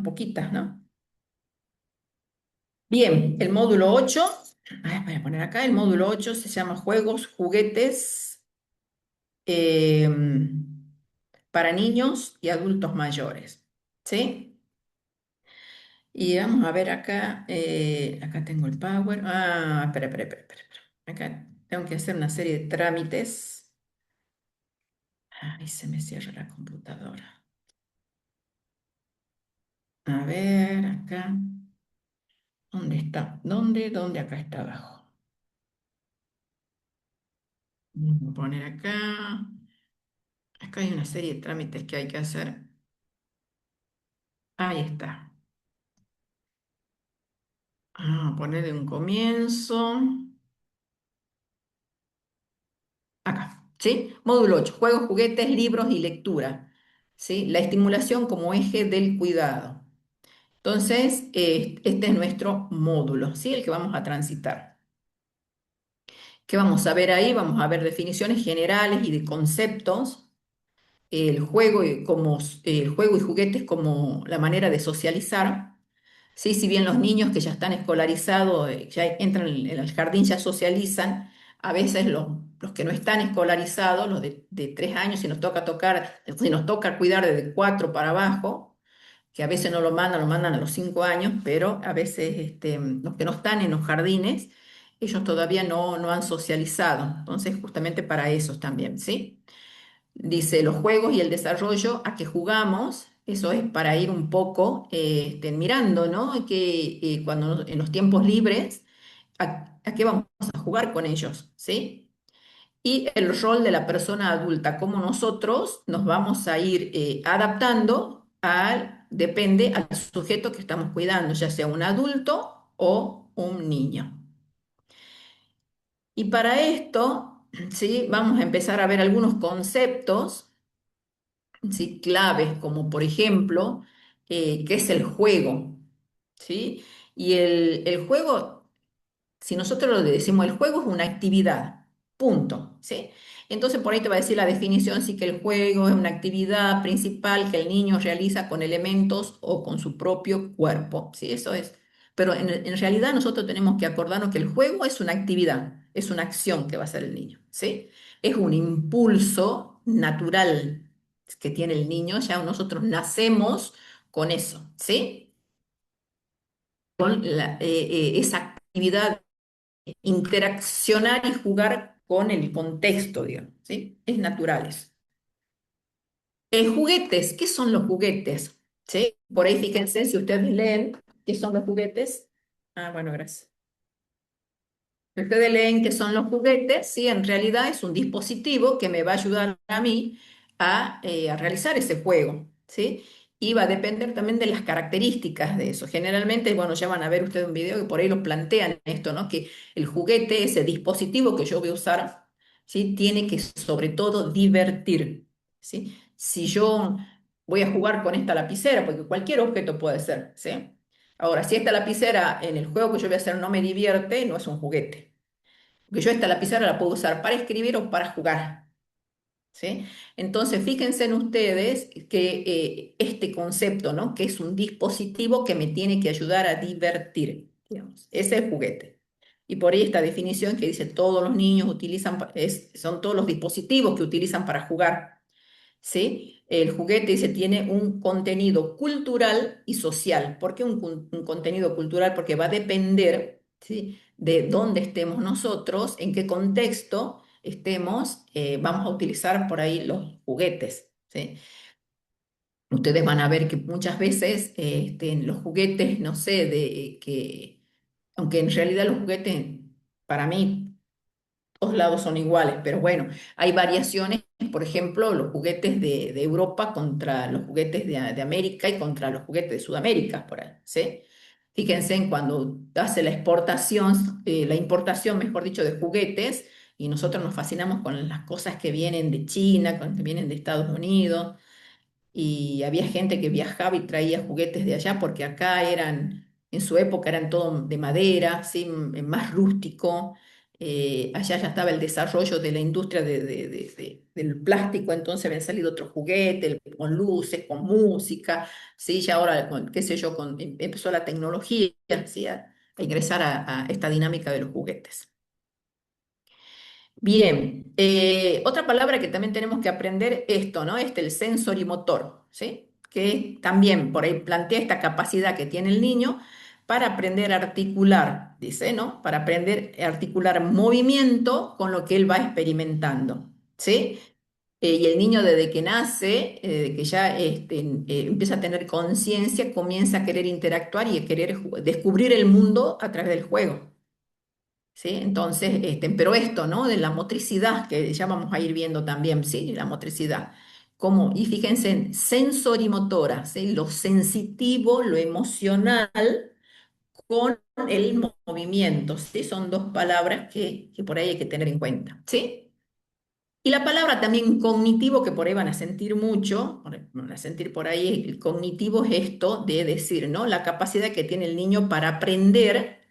poquitas, ¿no? Bien, el módulo 8, voy a poner acá, el módulo 8 se llama Juegos, Juguetes eh, para niños y adultos mayores, ¿sí? Y vamos a ver acá, acá tengo el Power. Espera. Acá tengo que hacer una serie de trámites. Ay, se me cierra la computadora. A ver, acá. ¿Dónde está? ¿Dónde? Acá está abajo. Voy a poner acá. Acá hay una serie de trámites que hay que hacer. Ahí está. Poner de un comienzo. Acá, ¿sí? Módulo 8. Juegos, juguetes, libros y lectura. ¿Sí? La estimulación como eje del cuidado. Entonces, este es nuestro módulo, ¿sí? El que vamos a transitar. ¿Qué vamos a ver ahí? Vamos a ver definiciones generales y de conceptos, el juego el juego y juguetes como la manera de socializar. Sí, si bien los niños que ya están escolarizados, ya entran en el jardín, ya socializan, a veces los que no están escolarizados, los de 3 años, si nos toca cuidar desde 4 para abajo, que a veces no lo mandan a los 5 años, pero a veces los que no están en los jardines, ellos todavía no han socializado. Entonces, justamente para esos también, ¿sí? Dice los juegos y el desarrollo a que jugamos, eso es para ir un poco mirando, ¿no? Que cuando en los tiempos libres, a qué vamos a jugar con ellos, ¿sí? Y el rol de la persona adulta, cómo nosotros nos vamos a ir adaptando depende al sujeto que estamos cuidando, ya sea un adulto o un niño. Y para esto, ¿sí? Vamos a empezar a ver algunos conceptos, ¿sí? Claves, como por ejemplo, ¿qué es el juego? ¿Sí? Y el juego, si nosotros lo decimos, el juego es una actividad, punto, ¿sí? Entonces por ahí te va a decir la definición, sí que el juego es una actividad principal que el niño realiza con elementos o con su propio cuerpo, ¿sí? Eso es. Pero en realidad nosotros tenemos que acordarnos que el juego es una actividad, es una acción que va a hacer el niño, ¿sí? Es un impulso natural que tiene el niño, ya nosotros nacemos con eso, ¿sí? Con esa actividad, interaccionar y jugar con el contexto, digamos, ¿sí? Es naturales. Juguetes, ¿qué son los juguetes? ¿Sí? Por ahí fíjense si ustedes leen qué son los juguetes. Bueno, gracias. Ustedes leen qué son los juguetes, sí, en realidad es un dispositivo que me va a ayudar a mí a realizar ese juego, ¿sí? Y va a depender también de las características de eso. Generalmente, bueno, ya van a ver ustedes un video que por ahí lo plantean esto, ¿no? Que el juguete, ese dispositivo que yo voy a usar, ¿sí? Tiene que sobre todo divertir, ¿sí? Si yo voy a jugar con esta lapicera, porque cualquier objeto puede ser, ¿sí? Ahora, si esta lapicera en el juego que yo voy a hacer no me divierte, no es un juguete. Porque yo esta lapicera la puedo usar para escribir o para jugar, ¿sí? Entonces, fíjense en ustedes que este concepto, ¿no? Que es un dispositivo que me tiene que ayudar a divertir, digamos. Ese es el juguete. Y por ahí esta definición que dice todos los niños utilizan, son todos los dispositivos que utilizan para jugar. ¿Sí? El juguete dice tiene un contenido cultural y social. ¿Por qué un contenido cultural? Porque va a depender, ¿sí? De dónde estemos nosotros, en qué contexto estemos, vamos a utilizar por ahí los juguetes, ¿sí? Ustedes van a ver que muchas veces los juguetes, no sé, aunque en realidad los juguetes, para mí, todos lados son iguales, pero bueno, hay variaciones, por ejemplo, los juguetes de Europa contra los juguetes de América y contra los juguetes de Sudamérica, por ahí, ¿sí? Fíjense en cuando hace la importación, mejor dicho, de juguetes, y nosotros nos fascinamos con las cosas que vienen de China, con que vienen de Estados Unidos, y había gente que viajaba y traía juguetes de allá porque acá en su época eran todo de madera, ¿sí? Más rústico, allá ya estaba el desarrollo de la industria del plástico, entonces habían salido otros juguetes con luces, con música, ¿sí? Ya ahora, qué sé yo, empezó la tecnología, ¿sí? A ingresar a esta dinámica de los juguetes. Bien, otra palabra que también tenemos que aprender, esto, ¿no? El sensorimotor, ¿sí? Que también por ahí plantea esta capacidad que tiene el niño para aprender a articular, dice, ¿no? Para aprender a articular movimiento con lo que él va experimentando, ¿sí? Y el niño desde que nace, desde que ya empieza a tener conciencia, comienza a querer interactuar y a querer descubrir el mundo a través del juego. ¿Sí? Entonces, pero esto, ¿no? De la motricidad, que ya vamos a ir viendo también, ¿sí? La motricidad. Como, y fíjense, en sensorimotora, ¿sí? Lo sensitivo, lo emocional con el movimiento, ¿sí? Son dos palabras que por ahí hay que tener en cuenta, ¿sí? Y la palabra también cognitivo, que por ahí van a sentir mucho, van a sentir por ahí, el cognitivo es esto de decir, ¿no? La capacidad que tiene el niño para aprender.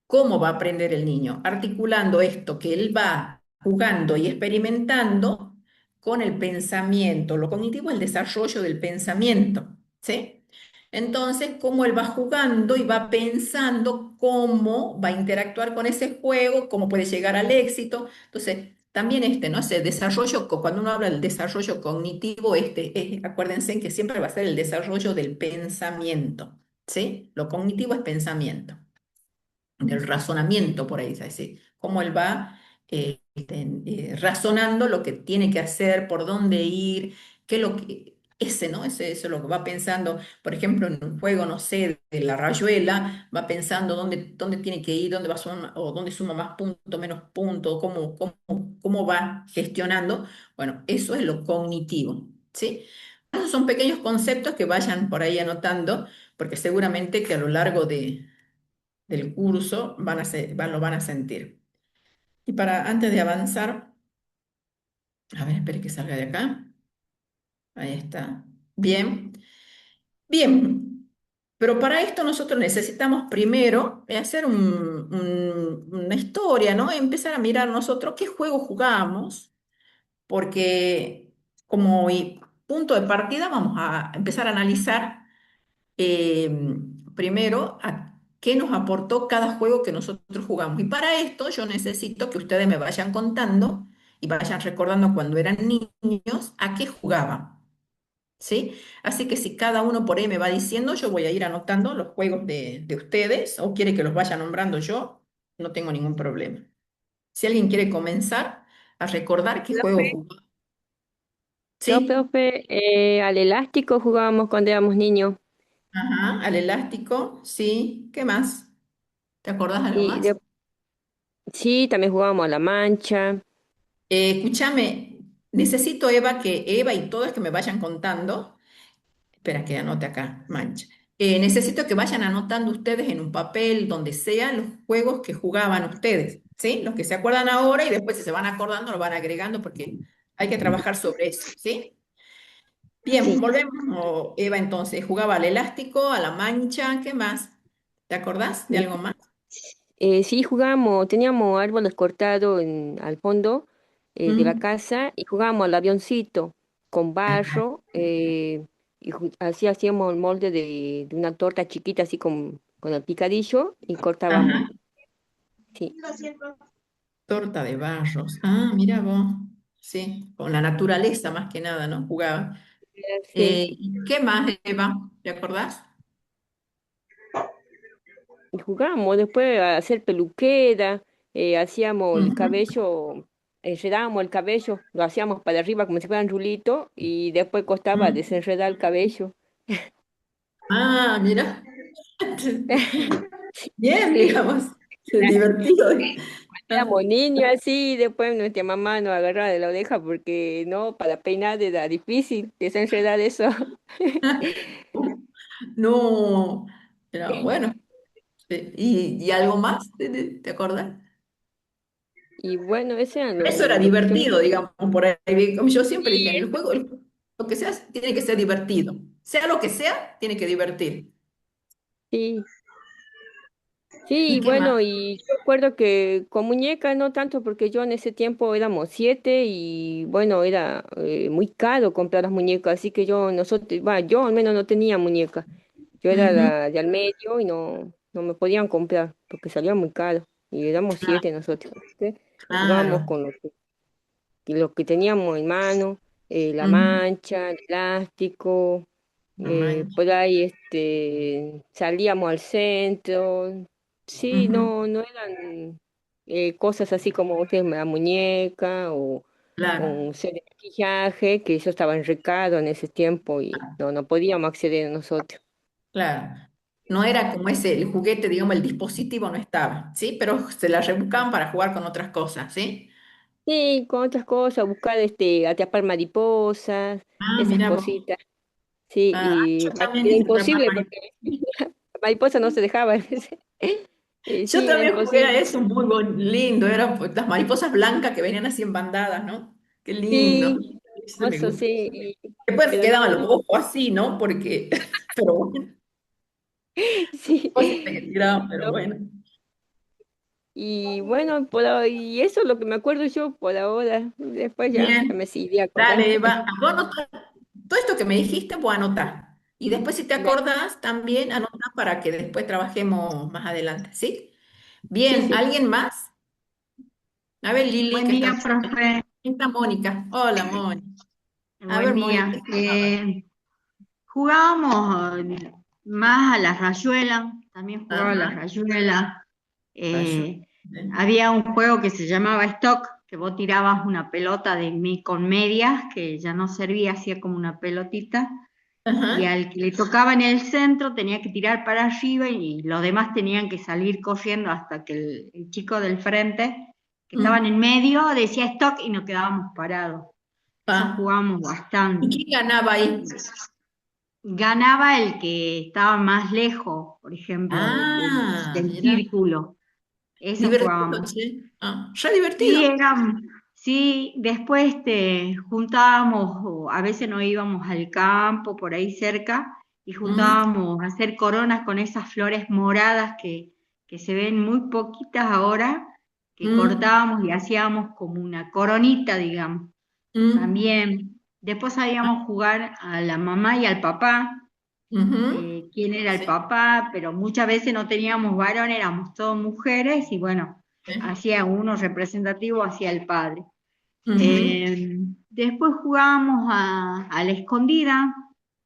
¿Cómo va a aprender el niño? Articulando esto que él va jugando y experimentando con el pensamiento. Lo cognitivo es el desarrollo del pensamiento, ¿sí? Entonces, cómo él va jugando y va pensando cómo va a interactuar con ese juego, cómo puede llegar al éxito. Entonces, también ¿no? Ese desarrollo, cuando uno habla del desarrollo cognitivo, acuérdense que siempre va a ser el desarrollo del pensamiento, ¿sí? Lo cognitivo es pensamiento del razonamiento, por ahí, es decir, cómo él va razonando lo que tiene que hacer, por dónde ir, qué lo que, ¿no? Eso es lo que va pensando, por ejemplo, en un juego, no sé, de la rayuela, va pensando dónde tiene que ir, dónde va a sumar, o dónde suma más puntos, menos puntos, cómo va gestionando. Bueno, eso es lo cognitivo, ¿sí? Esos son pequeños conceptos que vayan por ahí anotando, porque seguramente que a lo largo del curso lo van a sentir. Y antes de avanzar, a ver, espere que salga de acá. Ahí está. Bien, bien. Pero para esto nosotros necesitamos primero hacer una historia, ¿no? Empezar a mirar nosotros qué juego jugamos, porque como punto de partida vamos a empezar a analizar eh, primero a qué nos aportó cada juego que nosotros jugamos. Y para esto yo necesito que ustedes me vayan contando y vayan recordando cuando eran niños a qué jugaban, ¿sí? Así que si cada uno por ahí me va diciendo, yo voy a ir anotando los juegos de ustedes o quiere que los vaya nombrando yo, no tengo ningún problema. Si alguien quiere comenzar a recordar qué juego Profe, jugó, yo, ¿sí? profe, al elástico jugábamos cuando éramos niños Ajá, al elástico, sí. ¿Qué más? ¿Te acordás algo y más? sí, también jugábamos a la mancha. Escúchame, necesito, Eva, que Eva y todos que me vayan contando. Espera que anote acá, mancha. Necesito que vayan anotando ustedes en un papel, donde sea, los juegos que jugaban ustedes, ¿sí? Los que se acuerdan ahora y después si se van acordando lo van agregando porque hay que trabajar sobre eso, ¿sí? Bien, Sí, volvemos. Eva entonces jugaba al elástico, a la mancha, ¿qué más? ¿Te acordás de y, algo más? sí jugábamos, teníamos árboles cortados al fondo de la Mm. casa y jugábamos al avioncito con Ah, barro y así hacíamos el molde de una torta chiquita así con el picadillo y cortábamos. ajá. Sí, Torta de barros. Ah, mira vos. Sí, con la naturaleza más que nada, ¿no? Jugaba. sí. ¿Y qué más, Eva? ¿Te acordás? Y jugábamos después a hacer peluquera, hacíamos el Ujú. cabello, enredábamos el cabello, lo hacíamos para arriba como si fuera un rulito y después costaba Mm. desenredar el cabello. Ah, mira. Bien, Sí, digamos. Divertido. Ah, éramos niños así, y después nuestra mamá nos agarraba de la oreja porque no, para peinar era difícil desenredar eso. no, pero bueno. ¿Y algo más? ¿Te acordás? Y bueno, ese era Eso era lo que yo... divertido, digamos, por ahí. Como yo siempre dije, en el juego, lo que sea, tiene que ser divertido. Sea lo que sea, tiene que divertir. Sí, Sí, ¿Y qué más? bueno, y yo recuerdo que con muñeca no tanto porque yo en ese tiempo éramos 7 y bueno, era muy caro comprar las muñecas, así que nosotros, yo al menos no tenía muñeca. Yo era Ujú, la de al medio y no me podían comprar porque salía muy caro y éramos claro, 7 nosotros. ¿Sí? Jugábamos claro. con lo que teníamos en mano, la Ujú, mancha, el elástico, la mancha. por ahí salíamos al centro. Sí, Ujú, no eran cosas así como usted, la muñeca o claro, un set de maquillaje, que eso estaba en recado en ese tiempo y no podíamos acceder nosotros. claro. No era como ese, el juguete, digamos, el dispositivo no estaba, ¿sí? Pero se la rebuscaban para jugar con otras cosas, ¿sí? Sí, con otras cosas, buscar atrapar mariposas, Ah, esas mira vos. cositas. Sí, Ah, y yo también era hice atrapar imposible mariposas. porque la mariposa no se dejaba. Yo Sí, era también jugué a imposible. eso, muy lindo. Eran pues, las mariposas blancas que venían así en bandadas, ¿no? Qué lindo. Sí, Eso me hermoso, gusta. sí. Después Pero quedaban los ojos así, ¿no? Porque, pero bueno, sí. cositas que tiraban, pero No, bueno. y bueno, y eso es lo que me acuerdo yo por ahora. Después ya me Bien, seguiría acordando. dale, Eva. Vos anotá todo esto que me dijiste, voy a anotar. Y después, si te Ya. acordás, también anotá para que después trabajemos más adelante, ¿sí? Sí, Bien, sí. ¿alguien más? A ver, Lili, Buen que está. día, profe. Está Mónica. Hola, Mónica. A ver, Buen Mónica, día. ¿qué jugabas? Jugábamos más a la rayuela, también jugaba a la Ajá. rayuela. Rayo. Eh, Había un juego que se llamaba Stock, que vos tirabas una pelota con medias, que ya no servía, hacía como una pelotita, y Ajá. al que le tocaba en el centro tenía que tirar para arriba y los demás tenían que salir corriendo hasta que el chico del frente, que estaban Mm. en medio, decía Stock y nos quedábamos parados. Eso Ah. jugábamos ¿Y bastante. quién ganaba ahí? Ganaba el que estaba más lejos, por ejemplo, Ah, del mira. círculo. Eso Divertido, jugábamos. che. Ah, ya divertido. Sí, sí, después juntábamos, o a veces nos íbamos al campo por ahí cerca y Mm, juntábamos a hacer coronas con esas flores moradas que se ven muy poquitas ahora, que mm, cortábamos y hacíamos como una coronita, digamos. mm. También, después Ah, sabíamos jugar a la mamá y al papá, ujú. quién era el Sí, papá, pero muchas veces no teníamos varón, éramos todas mujeres y bueno, sí. hacía uno representativo hacia el padre. Ujú, Después jugábamos a la escondida,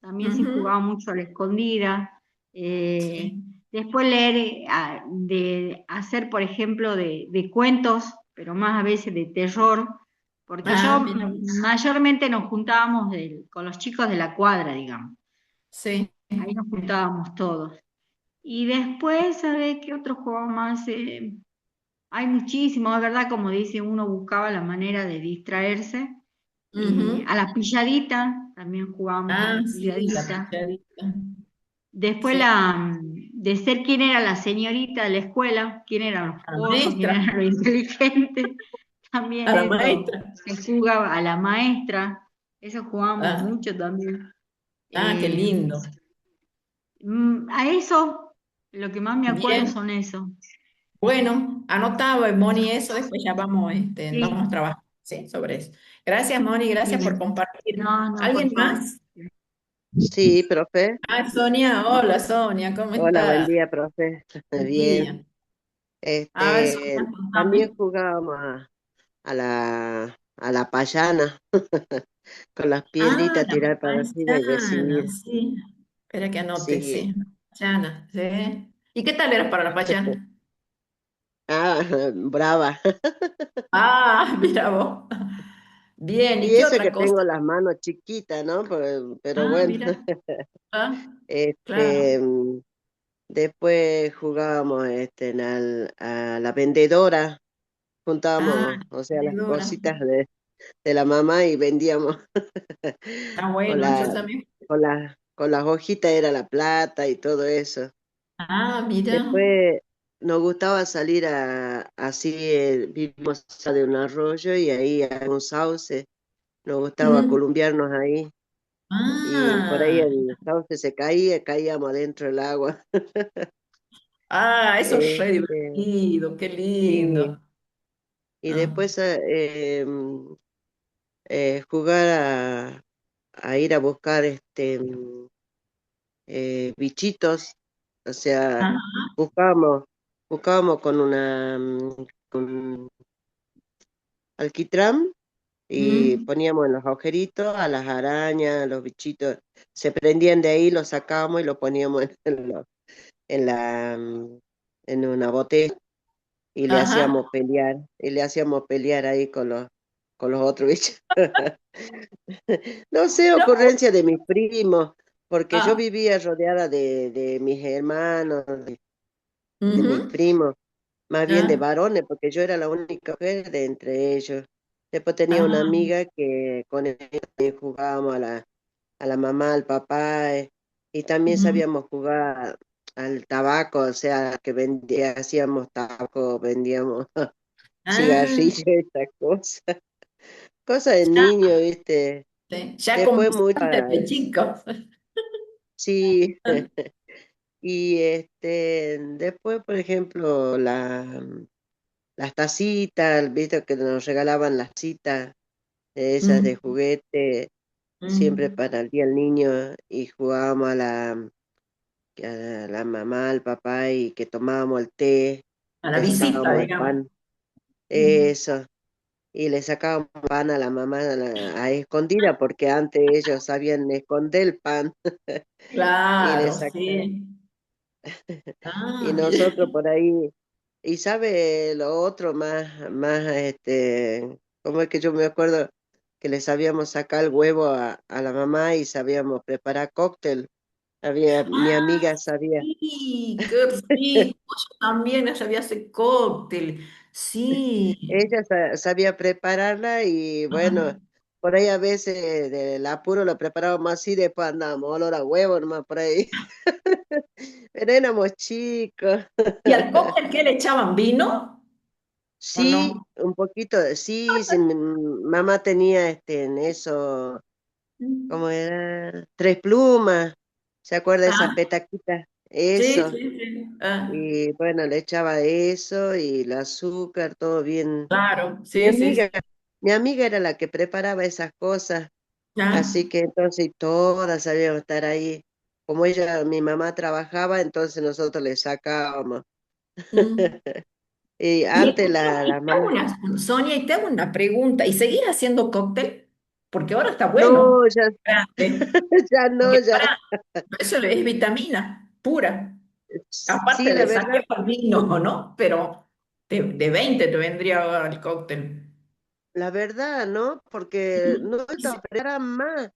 también se ujú. jugaba mucho a la escondida. Eh, Sí. Después leer, de hacer, por ejemplo, de cuentos, pero más a veces de terror, porque Ah, yo mira. mayormente nos juntábamos con los chicos de la cuadra, digamos. Sí. Ahí nos juntábamos todos. Y después, ¿sabes qué otro juego más? Hay muchísimos, es verdad, como dice, uno buscaba la manera de distraerse. Ujú. A la pilladita, también jugábamos a Ah, la sí, la pilladita. pichadita. Después Sí. de ser quién era la señorita de la escuela, quién eran los A la forros, quién maestra. eran los inteligentes, también A la eso maestra. se jugaba a la maestra, eso jugábamos Ah, mucho también. ah, qué Eh, lindo. a eso, lo que más me acuerdo Bien. son eso. Bueno, anotaba, Moni, eso, después ya vamos, Sí, vamos a trabajar, ¿sí? Sobre eso. Gracias, Moni, gracias por bien. compartir. No, no, por ¿Alguien favor. más? Sí, profe. Ah, Sonia, hola, Sonia, ¿cómo Hola, buen estás? día, profe. Buen Bien. día. A ver, Sonia, También contame. jugábamos a la payana, con las Ah, piedritas, la tirar para arriba y pachana, recibir. sí. Espera que anote, Sí. sí. Pachana, sí. ¿Y qué tal eras para la pachana? Ah, brava. Ah, mira vos. Bien, ¿y Y qué eso otra que cosa? tengo las manos chiquitas, ¿no? Pero Ah, bueno. mira. Ah, claro. Este, después jugábamos a la vendedora, Ah, juntábamos, o sea, las vendedora. cositas de la mamá y vendíamos. Está Con bueno, yo la, también. con las hojitas era la plata y todo eso. Ah, mira. Después nos gustaba salir así, vivimos cerca de un arroyo y ahí hay un sauce, nos gustaba Mm. columpiarnos ahí y por ahí Ah, el sauce se caía, caíamos adentro del agua. Ah, eso es re Este, divertido, qué sí, lindo. y Ah, después jugar a ir a buscar bichitos, o sea, ajá, buscábamos, buscábamos con con alquitrán y mm, poníamos en los agujeritos a las arañas, a los bichitos, se prendían de ahí, los sacábamos y los poníamos en en una botella y ajá. le hacíamos pelear ahí con los otros bichos. No sé, Mira vos. ocurrencia de mis primos, porque yo Ah, vivía rodeada de mis hermanos, de mis ujú, primos, más bien de ah, varones, porque yo era la única mujer de entre ellos. Después tenía una ah, amiga que con ella también jugábamos a la mamá, al papá, y también mm, sabíamos jugar al tabaco, o sea, que hacíamos tabaco, vendíamos ah, cigarrillos, estas cosas, cosas de ya, niño, ¿viste? sí, ya Después mucho, conversaste de chicos. sí, y después, por ejemplo, las tacitas, viste que nos regalaban las citas esas de Mm, juguete, siempre mm, para el día del niño, y jugábamos a la mamá, al papá, y que tomábamos el té, a la le visita, sacábamos el digamos. pan, Mm, eso, y le sacábamos pan a la mamá a escondida, porque antes ellos sabían esconder el pan, y le claro, sacaban. sí. Y Ah, mira. nosotros por ahí, y sabe lo otro más, ¿cómo es que yo me acuerdo que le sabíamos sacar el huevo a la mamá y sabíamos preparar cóctel? Mi Ah, amiga sabía, sí, qué rico. Yo también sabía hacer cóctel. Sí. ella sabía prepararla y bueno, Ah. por ahí a veces del apuro lo preparábamos así, después andábamos olor a huevo nomás por ahí, pero éramos chicos. ¿Y al cóctel qué le echaban? ¿Vino o Sí, no? un poquito, sí, sí, mi mamá tenía en eso, Mm. ¿cómo era? Tres plumas, ¿se acuerda de esas Ah, petaquitas? sí, Eso, sí, sí. Ah, y bueno, le echaba eso y el azúcar, todo bien. claro, Mi sí, sí, amiga, sí. mi amiga era la que preparaba esas cosas, Ah, así que entonces todas sabíamos estar ahí. Como ella, mi mamá trabajaba, entonces nosotros le sacábamos. mm. Y Y antes escúchame, la mamá, Sonia, y te hago una pregunta. ¿Y seguís haciendo cóctel? Porque ahora está bueno. no, ya, Grande. ya no, Porque ya. ahora eso es vitamina pura. Aparte Sí, la de verdad, saqué para el vino, ¿no? Pero de 20 te vendría ahora el cóctel. la verdad, ¿no? Porque Mm, no estaba preparada más.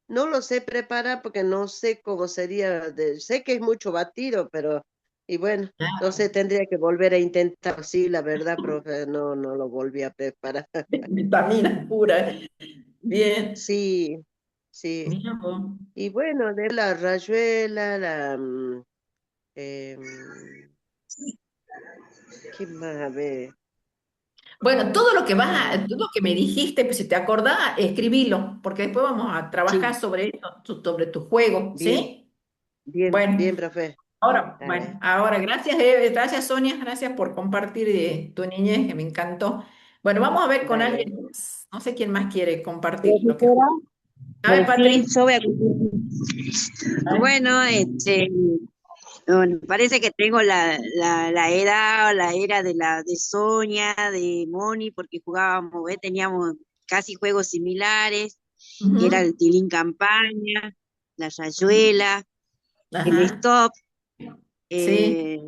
No lo sé preparar porque no sé cómo sería. Sé que es mucho batido, pero, y bueno, no sé, tendría que volver a intentar. Sí, la verdad, profe, no, no lo volví a preparar. vitamina pura. Bien. Sí, sí. Mira vos. Y bueno, de la rayuela, em, ¿qué más? A ver. Bueno, todo lo que Ah, todo lo que me dijiste, pues si te acordás, escribilo, porque después vamos a trabajar sí, sobre eso, sobre tu juego, bien, ¿sí? bien, Bueno, bien, profe. Dale, ahora, gracias, gracias Sonia, gracias por compartir tu niñez, que me encantó. Bueno, vamos a ver con dale. alguien más. No sé quién más quiere compartir lo que Profesora, jugó. A ver, sí, Patri. yo voy a... A Bueno, bueno, parece que tengo la edad, la era de de Sonia, de Moni, porque jugábamos, teníamos casi juegos similares, que era ujú, el Tilín Campaña, la ujú, Rayuela, el ajá, Stop, sí, eh,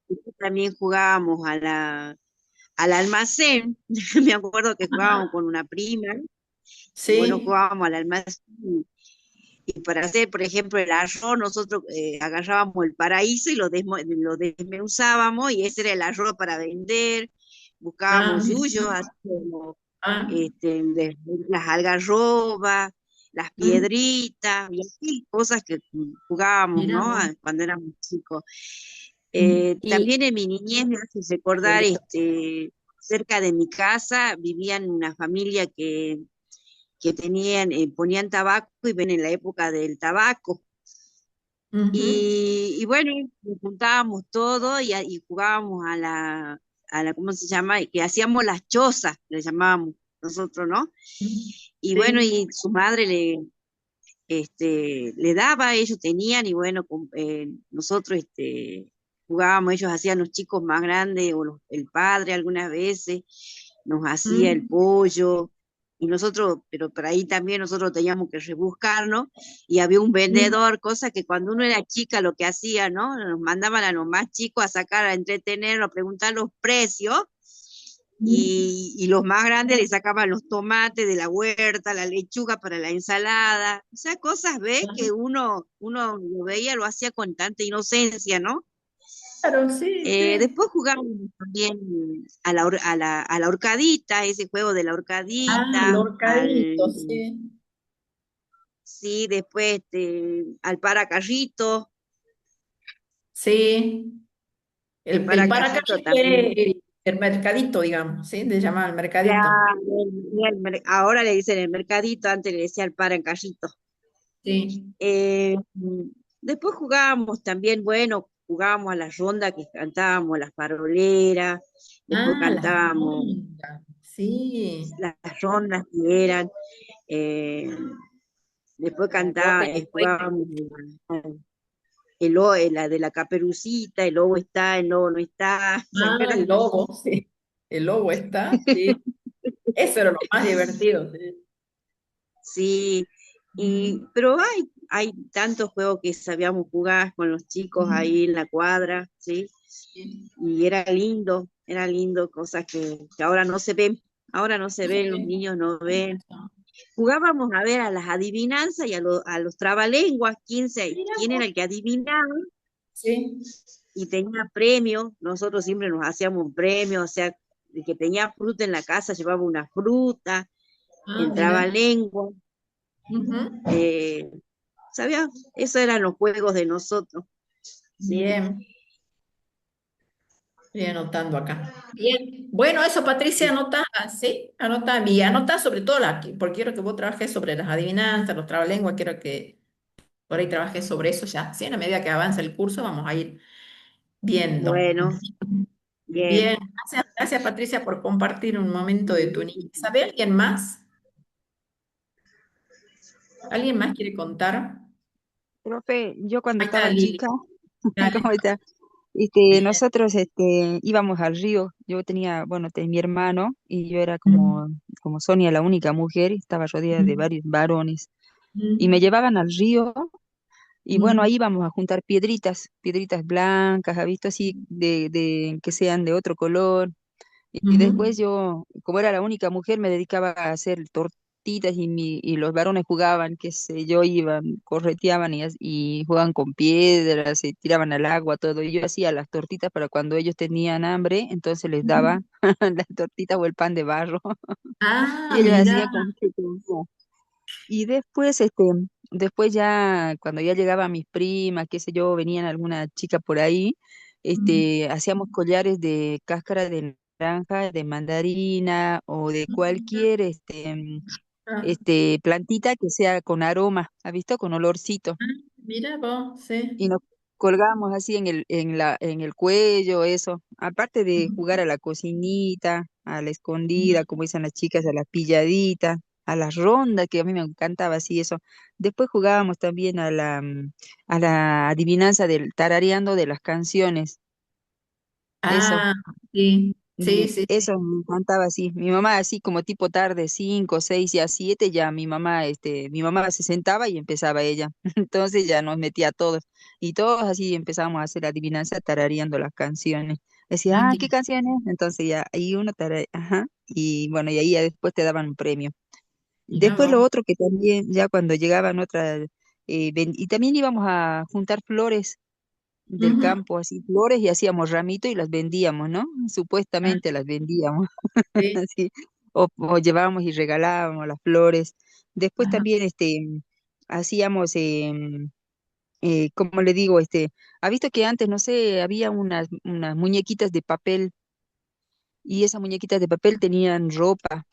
y también jugábamos al almacén, me acuerdo que jugábamos ajá, con una prima, y bueno, sí, jugábamos al almacén. Y para hacer, por ejemplo, el arroz, nosotros agarrábamos el paraíso y lo desmenuzábamos y ese era el arroz para vender. ah, Buscábamos yuyos, así como ah, las algarrobas, las mm, piedritas, y así, cosas que jugábamos, mira ¿no? vos. Cuando éramos chicos. Y También en mi niñez me hace recordar, cerca de mi casa vivían una familia que tenían, ponían tabaco y ven en la época del tabaco. Ujú. Y bueno, nos juntábamos todo y jugábamos ¿cómo se llama? Que hacíamos las chozas, le llamábamos nosotros, ¿no? Y bueno, Sí. y su madre le daba, ellos tenían, y bueno, nosotros jugábamos, ellos hacían los chicos más grandes, o el padre algunas veces, nos hacía el Mm. pollo, y nosotros, pero por ahí también nosotros teníamos que rebuscarnos, y había un Mm. vendedor, cosa que cuando uno era chica lo que hacía, ¿no? Nos mandaban a los más chicos a sacar, a entretenernos, a preguntar los precios, Mm. y los más grandes le sacaban los tomates de la huerta, la lechuga para la ensalada, o sea, cosas, ¿ves? Que uno lo veía, lo hacía con tanta inocencia, ¿no? Claro, sí, sí. Después jugábamos también a la horcadita, ese juego de la Ah, el horcadita, horcadito, sí. sí, después al paracarrito, Sí. el El paracarrito paracaídas también. el mercadito, digamos, ¿sí? Le llamaban el mercadito. Claro, ahora le dicen el mercadito, antes le decía el paracarrito. Sí. Después jugábamos también, bueno, jugábamos a la ronda que cantábamos, las faroleras, después Ah, las cantábamos rondas. Sí. las rondas que eran, eh, después La ronda y después. jugábamos la de la caperucita, el lobo está, el lobo no está, ¿se Ah, el acuerdan? lobo, sí. El lobo está, sí. Eso era lo más divertido, sí. Sí, Ujú. pero hay tantos juegos que sabíamos jugar con los chicos Ujú. ahí en la cuadra, ¿sí? Sí. Y era lindo, cosas que ahora no se ven, ahora no se No se ven, los ve. niños no Tienes ven. razón. Jugábamos a ver a las adivinanzas y a los trabalenguas, Mira quién era vos. el que adivinaba Sí. y tenía premio. Nosotros siempre nos hacíamos un premio, o sea, el que tenía fruta en la casa llevaba una fruta, Ah, el mira. trabalengua, Ujú. eh, ¿sabía? Esos eran los juegos de nosotros, ¿sí? Bien. Estoy anotando acá. Bien. Bueno, eso, Patricia, anota, ¿sí? Anota, y anota sobre todo porque quiero que vos trabajes sobre las adivinanzas, los trabalenguas, quiero que por ahí trabajes sobre eso ya. Sí, a la medida que avanza el curso vamos a ir viendo. Bueno, bien. Bien, gracias Patricia por compartir un momento de tu niñez. ¿Sabe alguien más? ¿Alguien más quiere contar? Profe, yo cuando Ahí está estaba Lili. chica, Dale. ¿cómo está? Bien. Nosotros íbamos al río. Yo tenía, bueno, tenía mi hermano y yo era Mm. como Sonia, la única mujer, y estaba rodeada de Mm. varios varones. Y me Mm. llevaban al río y bueno, Mm. ahí íbamos a juntar piedritas blancas, ¿ha visto? Así de que sean de otro color. Y después Ujú. yo, como era la única mujer, me dedicaba a hacer tortitas y los varones jugaban, qué sé yo, iban, correteaban y jugaban con piedras, se tiraban al agua, todo. Y yo hacía las tortitas para cuando ellos tenían hambre, entonces les daba Ujú. las tortitas o el pan de barro Ah, y ellos mira. hacían con que comía. Y después, después ya, cuando ya llegaban mis primas, qué sé yo, venían alguna chica por ahí, Mm. hacíamos collares de cáscara de naranja, de mandarina o de cualquier, Ah, plantita que sea con aroma, ¿has visto? Con olorcito. mira vos, Y sí. nos colgábamos así en el cuello, eso. Aparte de jugar a la cocinita, a la escondida, como dicen las chicas, a la pilladita, a las rondas, que a mí me encantaba así eso. Después jugábamos también a la adivinanza del tarareando de las canciones. Eso. Ah, sí, sí, sí, sí. Eso me encantaba así. Mi mamá así como tipo tarde, 5, 6, ya 7, ya mi mamá se sentaba y empezaba ella. Entonces ya nos metía a todos. Y todos así empezamos a hacer adivinanza tarareando las canciones. Decía, Ah, ¿qué canciones? Entonces ya ahí uno tararea, ajá. Y bueno, y ahí ya después te daban un premio. mira Después lo vos. otro que también, ya cuando llegaban otras, y también íbamos a juntar flores del Ujú. campo, así flores, y hacíamos ramito y las vendíamos, ¿no? Ah, Supuestamente las vendíamos, sí. así, o llevábamos y regalábamos las flores. Después Ajá. también hacíamos, como le digo, ha visto que antes, no sé, había unas muñequitas de papel y esas muñequitas de papel tenían ropa.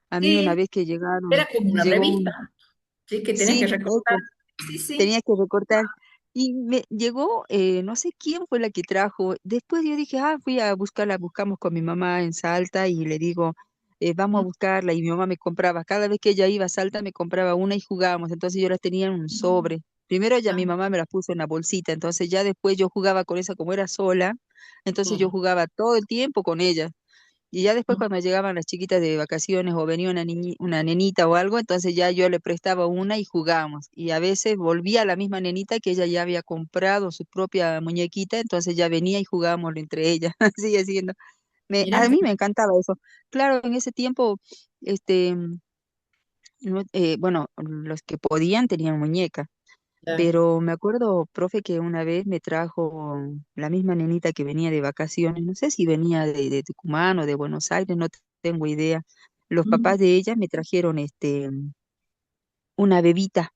A mí una Sí, vez que llegaron, era como una llegó revista, un, sí, que tenés que sí, recortar. eso, Sí, sí. tenía que recortar. Y me llegó, no sé quién fue la que trajo. Después yo dije, ah, fui a buscarla, buscamos con mi mamá en Salta y le digo, vamos a buscarla. Y mi mamá me compraba, cada vez que ella iba a Salta me compraba una y jugábamos. Entonces yo las tenía en un sobre. Primero ella, Ah, mi mamá me las puso en la bolsita, entonces ya después yo jugaba con esa como era sola, entonces yo mm, jugaba todo el tiempo con ella. Y ya después mm, cuando llegaban las chiquitas de vacaciones o venía una nenita o algo, entonces ya yo le prestaba una y jugábamos. Y a veces volvía la misma nenita que ella ya había comprado su propia muñequita, entonces ya venía y jugábamos entre ellas. Sigue siendo. mira A que, mí me encantaba eso. Claro, en ese tiempo, este, bueno, los que podían tenían muñeca. claro. Pero me acuerdo, profe, que una vez me trajo la misma nenita que venía de vacaciones, no sé si venía de Tucumán o de Buenos Aires, no tengo idea. Los Mm, papás de ella me trajeron una bebita,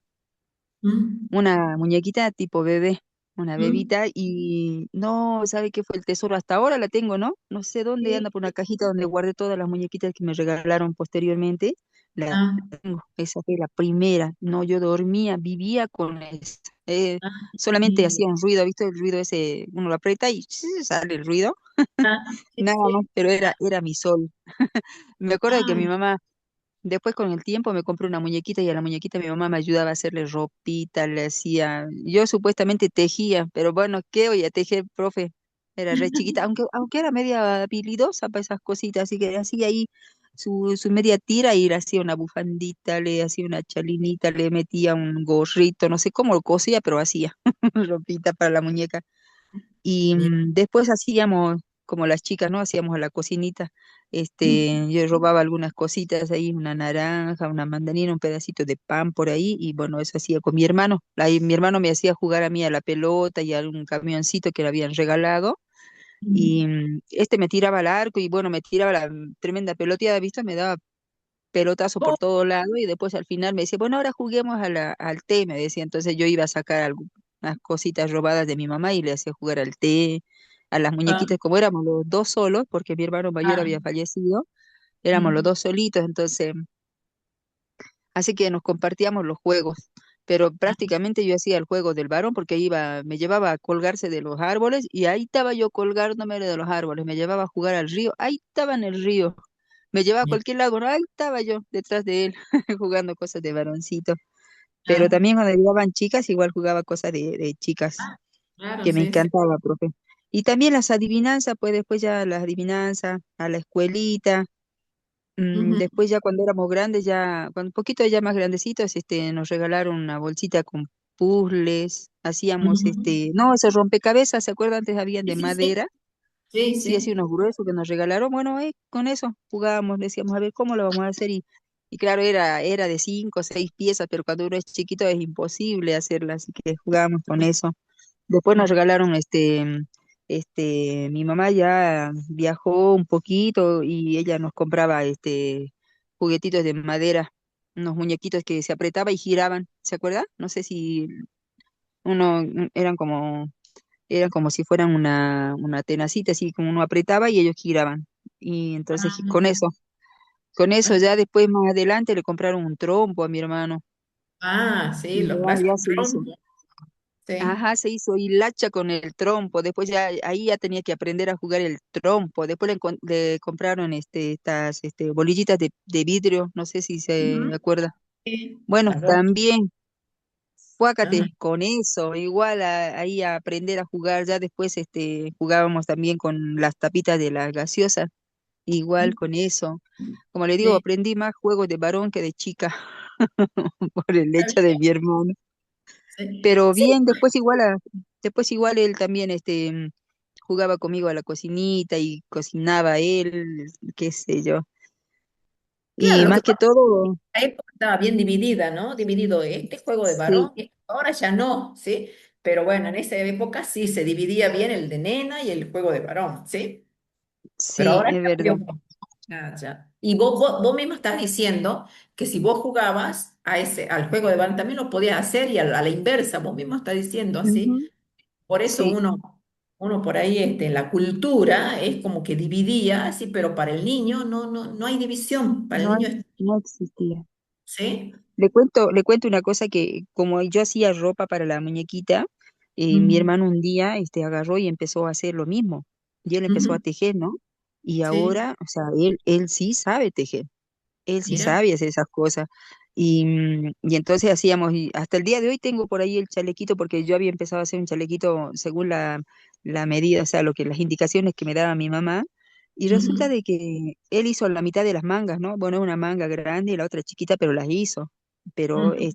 mm, una muñequita tipo bebé, una mm, bebita y no, ¿sabe qué fue el tesoro? Hasta ahora la tengo, ¿no? No sé dónde anda sí, por una cajita donde guardé todas las muñequitas que me regalaron posteriormente. La ah, tengo, esa fue la primera. No, yo dormía, vivía con esa. ah, Solamente mira, hacía un ruido, ¿viste? El ruido ese, uno lo aprieta y sale el ruido, ah, sí, nada más, sí, pero ah, era mi sol. Me acuerdo de que mi ay, mamá después con el tiempo me compré una muñequita y a la muñequita mi mamá me ayudaba a hacerle ropita, le hacía, yo supuestamente tejía, pero bueno, ¿qué voy a tejer, profe? Era re chiquita, aunque era media habilidosa para esas cositas, así que hacía ahí su media tira y le hacía una bufandita, le hacía una chalinita, le metía un gorrito, no sé cómo lo cosía, pero hacía ropita para la muñeca. Y mira, después hacíamos, como las chicas, ¿no? Hacíamos a la cocinita. mm, Yo robaba algunas cositas ahí, una naranja, una mandarina, un pedacito de pan por ahí, y bueno, eso hacía con mi hermano. Ahí mi hermano me hacía jugar a mí a la pelota y a un camioncito que le habían regalado, y mm, este me tiraba al arco y bueno, me tiraba la tremenda peloteada, ¿viste? Me daba pelotazo por oh, todo lado y después al final me decía, bueno, ahora juguemos al té, me decía. Entonces yo iba a sacar unas cositas robadas de mi mamá y le hacía jugar al té, a las ah, muñequitas, como éramos los dos solos, porque mi hermano mayor ah, había fallecido, éramos los mm, dos solitos, entonces, así que nos compartíamos los juegos. Pero ah, prácticamente yo hacía el juego del varón porque me llevaba a colgarse de los árboles y ahí estaba yo colgándome de los árboles, me llevaba a jugar al río, ahí estaba en el río, me llevaba a mira, cualquier lado, bueno, ahí estaba yo detrás de él jugando cosas de varoncito. Pero ah, también cuando llegaban chicas, igual jugaba cosas de chicas, ah, claro, que me sí, sí. encantaba, profe. Y también las adivinanzas, pues después ya las adivinanzas, a la escuelita. Ujú, Después ya cuando éramos grandes, ya, cuando un poquito ya más grandecitos, nos regalaron una bolsita con puzzles, hacíamos ujú. no, esos rompecabezas, ¿se acuerdan? Antes habían Sí, de sí, sí, madera, sí, sí, así sí. unos gruesos que nos regalaron. Bueno, con eso jugábamos, decíamos, a ver cómo lo vamos a hacer. Y claro, era de 5 o 6 piezas, pero cuando uno es chiquito es imposible hacerla, así que jugábamos con eso. Después nos Ah, regalaron mi mamá ya viajó un poquito y ella nos compraba juguetitos de madera, unos muñequitos que se apretaba y giraban, ¿se acuerda? No sé si eran como si fueran una tenacita, así como uno apretaba y ellos giraban. Y entonces con eso ah, ya después más adelante le compraron un trompo a mi hermano. sí, Y los ya clásicos se hizo. trompos. Sí. Ajá, se hizo hilacha con el trompo. Después ya ahí ya tenía que aprender a jugar el trompo. Después le compraron estas bolillitas de vidrio, no sé si se Ujú, acuerda. sí, Bueno, las bombas. también, Ah, fuácate con eso, igual ahí a aprender a jugar. Ya después jugábamos también con las tapitas de las gaseosas, igual con eso. Como le digo, sí, aprendí más juegos de varón que de chica por el está hecho de bien. mi hermano. Sí, Pero sí, bien, después igual él también jugaba conmigo a la cocinita y cocinaba él, qué sé yo. claro, Y lo que más que pasa es todo, que la época estaba bien dividida, ¿no? Dividido este juego de sí, varón, y ahora ya no, ¿sí? Pero bueno, en esa época sí se dividía bien el de nena y el juego de varón, ¿sí? Pero sí, ahora es cambió verdad. un poco. Ah, ya. Y vos mismo estás diciendo que si vos jugabas al juego de varón también lo podías hacer y a la inversa, vos mismo estás diciendo así. Ujú, Por eso sí, uno por ahí, la cultura es como que dividía, así, pero para el niño no hay división. Para el no, niño no existía. ¿sí? Le cuento una cosa que como yo hacía ropa para la muñequita, Mi Mm, hermano un día agarró y empezó a hacer lo mismo. Y él empezó a ujú, tejer, ¿no? Y sí, ahora, o sea, él sí sabe tejer, él sí mira. sabe hacer esas cosas. Y entonces hacíamos, y hasta el día de hoy tengo por ahí el chalequito, porque yo había empezado a hacer un chalequito según la medida, o sea, las indicaciones que me daba mi mamá. Y resulta Ujú, de que él hizo la mitad de las mangas, ¿no? Bueno, una manga grande y la otra chiquita, pero las hizo. Pero ujú,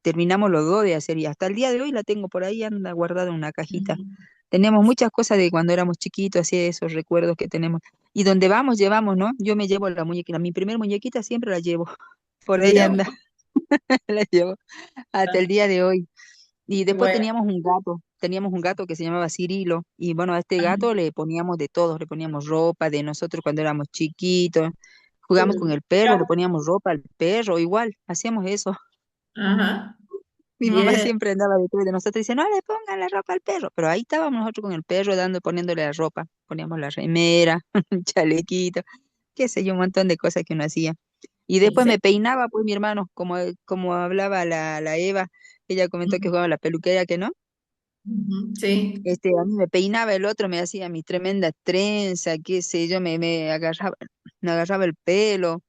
terminamos los dos de hacer y hasta el día de hoy la tengo por ahí, anda guardada en una cajita. ujú. Tenemos muchas cosas de cuando éramos chiquitos, así esos recuerdos que tenemos. Y donde vamos, llevamos, ¿no? Yo me llevo la muñequita, mi primer muñequita siempre la llevo, por ahí Mira anda, vos. la llevo hasta el día de hoy. Y después Bueno, teníamos un gato que se llamaba Cirilo, y bueno, a este gato le poníamos de todo, le poníamos ropa de nosotros cuando éramos chiquitos, jugamos con el perro, le poníamos ropa al perro, igual, hacíamos eso. ajá, Mi mamá bien, siempre andaba detrás de nosotros y dice, no le pongan la ropa al perro. Pero ahí estábamos nosotros con el perro poniéndole la ropa. Poníamos la remera, un chalequito, qué sé yo, un montón de cosas que uno hacía. Y ¿en después me serio? peinaba, pues mi hermano, como hablaba la Eva, ella comentó que jugaba la peluquera, que no. Ujú, sí, A mí me peinaba, el otro me hacía mi tremenda trenza, qué sé yo, me agarraba el pelo.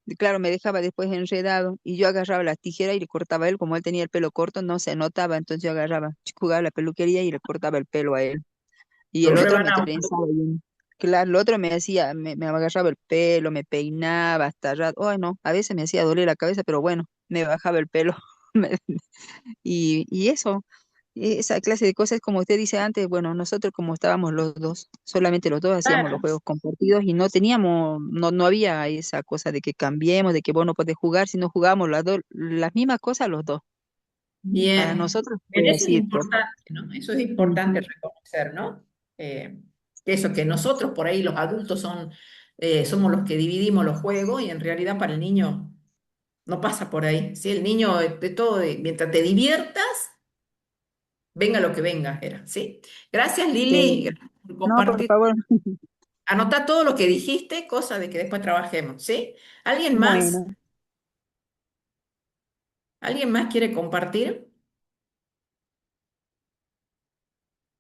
Y claro, me dejaba después enredado y yo agarraba las tijeras y le cortaba a él, como él tenía el pelo corto, no se notaba, entonces yo agarraba, jugaba a la peluquería y le cortaba el pelo a él. Y lo el otro me rebanamos. trenzaba bien. Claro, el otro me hacía, me agarraba el pelo, me peinaba hasta rato. Ay, no, a veces me hacía doler la cabeza, pero bueno, me bajaba el pelo. Me- y eso, esa clase de cosas, como usted dice antes, bueno, nosotros como estábamos los dos, solamente los dos hacíamos los Claro, juegos compartidos y no había esa cosa de que cambiemos, de que vos no podés jugar, sino jugábamos las mismas cosas los dos. Para bien. nosotros Bien, fue eso es así esto. importante, ¿no? Eso es importante Ujú. reconocer, ¿no? Eh, eso que nosotros por ahí, los adultos, somos los que dividimos los juegos y en realidad para el niño no pasa por ahí. ¿Sí? El niño de todo, mientras te diviertas, venga lo que venga, era, ¿sí? Gracias, Lili, Sí. gracias por No, por compartir. favor. Anota todo lo que dijiste, cosa de que después trabajemos, ¿sí? ¿Alguien más? Bueno, ¿Alguien más quiere compartir?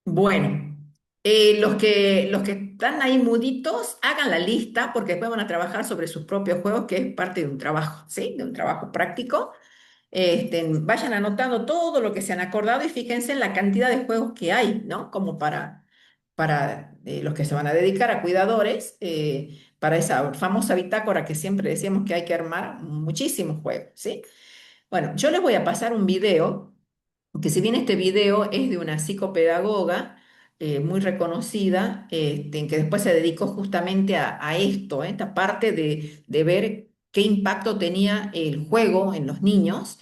Bueno, los que están ahí muditos, hagan la lista porque después van a trabajar sobre sus propios juegos, que es parte de un trabajo, ¿sí? De un trabajo práctico. Vayan anotando todo lo que se han acordado y fíjense en la cantidad de juegos que hay, ¿no? Como para los que se van a dedicar a cuidadores, para esa famosa bitácora que siempre decíamos que hay que armar, muchísimos juegos, ¿sí? Bueno, yo les voy a pasar un video, que si bien este video es de una psicopedagoga muy reconocida, que después se dedicó justamente a esto, esta parte de ver qué impacto tenía el juego en los niños,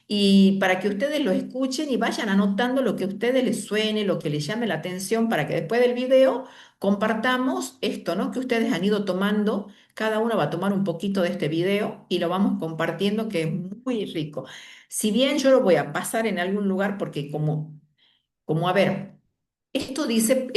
y para que ustedes lo escuchen y vayan anotando lo que a ustedes les suene, lo que les llame la atención, para que después del video compartamos esto, ¿no? Que ustedes han ido tomando. Cada uno va a tomar un poquito de este video y lo vamos compartiendo, que es muy rico. Si bien yo lo voy a pasar en algún lugar porque como a ver, esto dice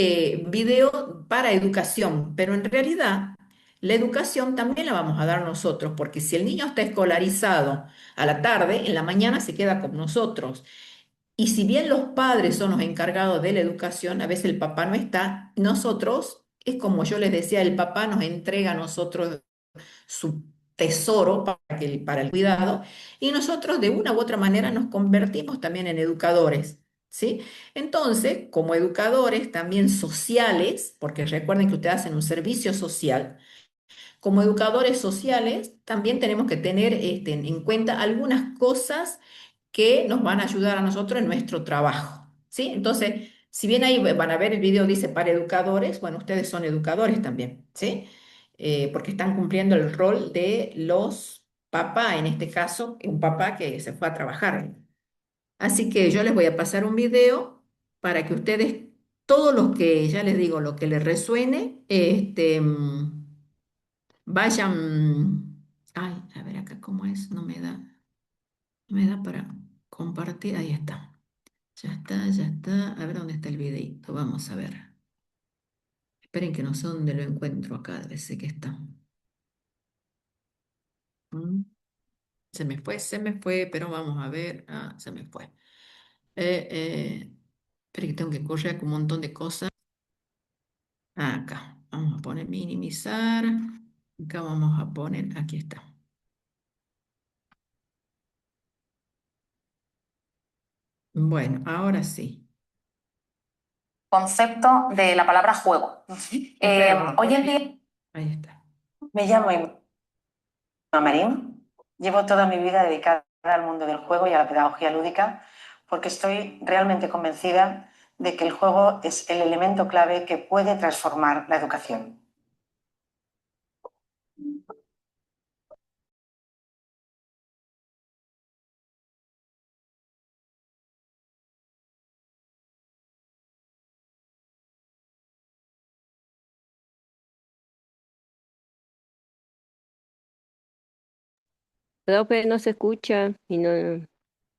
video para educación, pero en realidad la educación también la vamos a dar nosotros, porque si el niño está escolarizado a la tarde, en la mañana se queda con nosotros. Y si bien los padres son los encargados de la educación, a veces el papá no está, nosotros, es como yo les decía, el papá nos entrega a nosotros su tesoro para el cuidado, y nosotros de una u otra manera nos convertimos también en educadores, ¿sí? Entonces, como educadores también sociales, porque recuerden que ustedes hacen un servicio social, como educadores sociales también tenemos que tener en cuenta algunas cosas que nos van a ayudar a nosotros en nuestro trabajo, ¿sí? Entonces, si bien ahí van a ver el video dice para educadores, bueno, ustedes son educadores también, ¿sí? Porque están cumpliendo el rol de los papás, en este caso, un papá que se fue a trabajar. Así que yo les voy a pasar un video para que ustedes, todos los que, ya les digo, lo que les resuene, vayan, ay, a ver acá cómo es, no me da para compartir, ahí está. Ya está, ya está. A ver dónde está el videito. Vamos a ver. Esperen que no sé dónde lo encuentro acá. Debe ser que está. Mm, se me fue, pero vamos a ver. Ah, se me fue. Eh, eh, Espera que tengo que correr con un montón de cosas. Acá, vamos a poner minimizar. Acá vamos a poner, aquí está. Bueno, ahora sí. Concepto de la palabra juego. Hoy en día Ahí está. me llamo Emma Marín. Llevo toda mi vida dedicada al mundo del juego y a la pedagogía lúdica porque estoy realmente convencida de que el juego es el elemento clave que puede transformar la educación. Profe, no se escucha y no,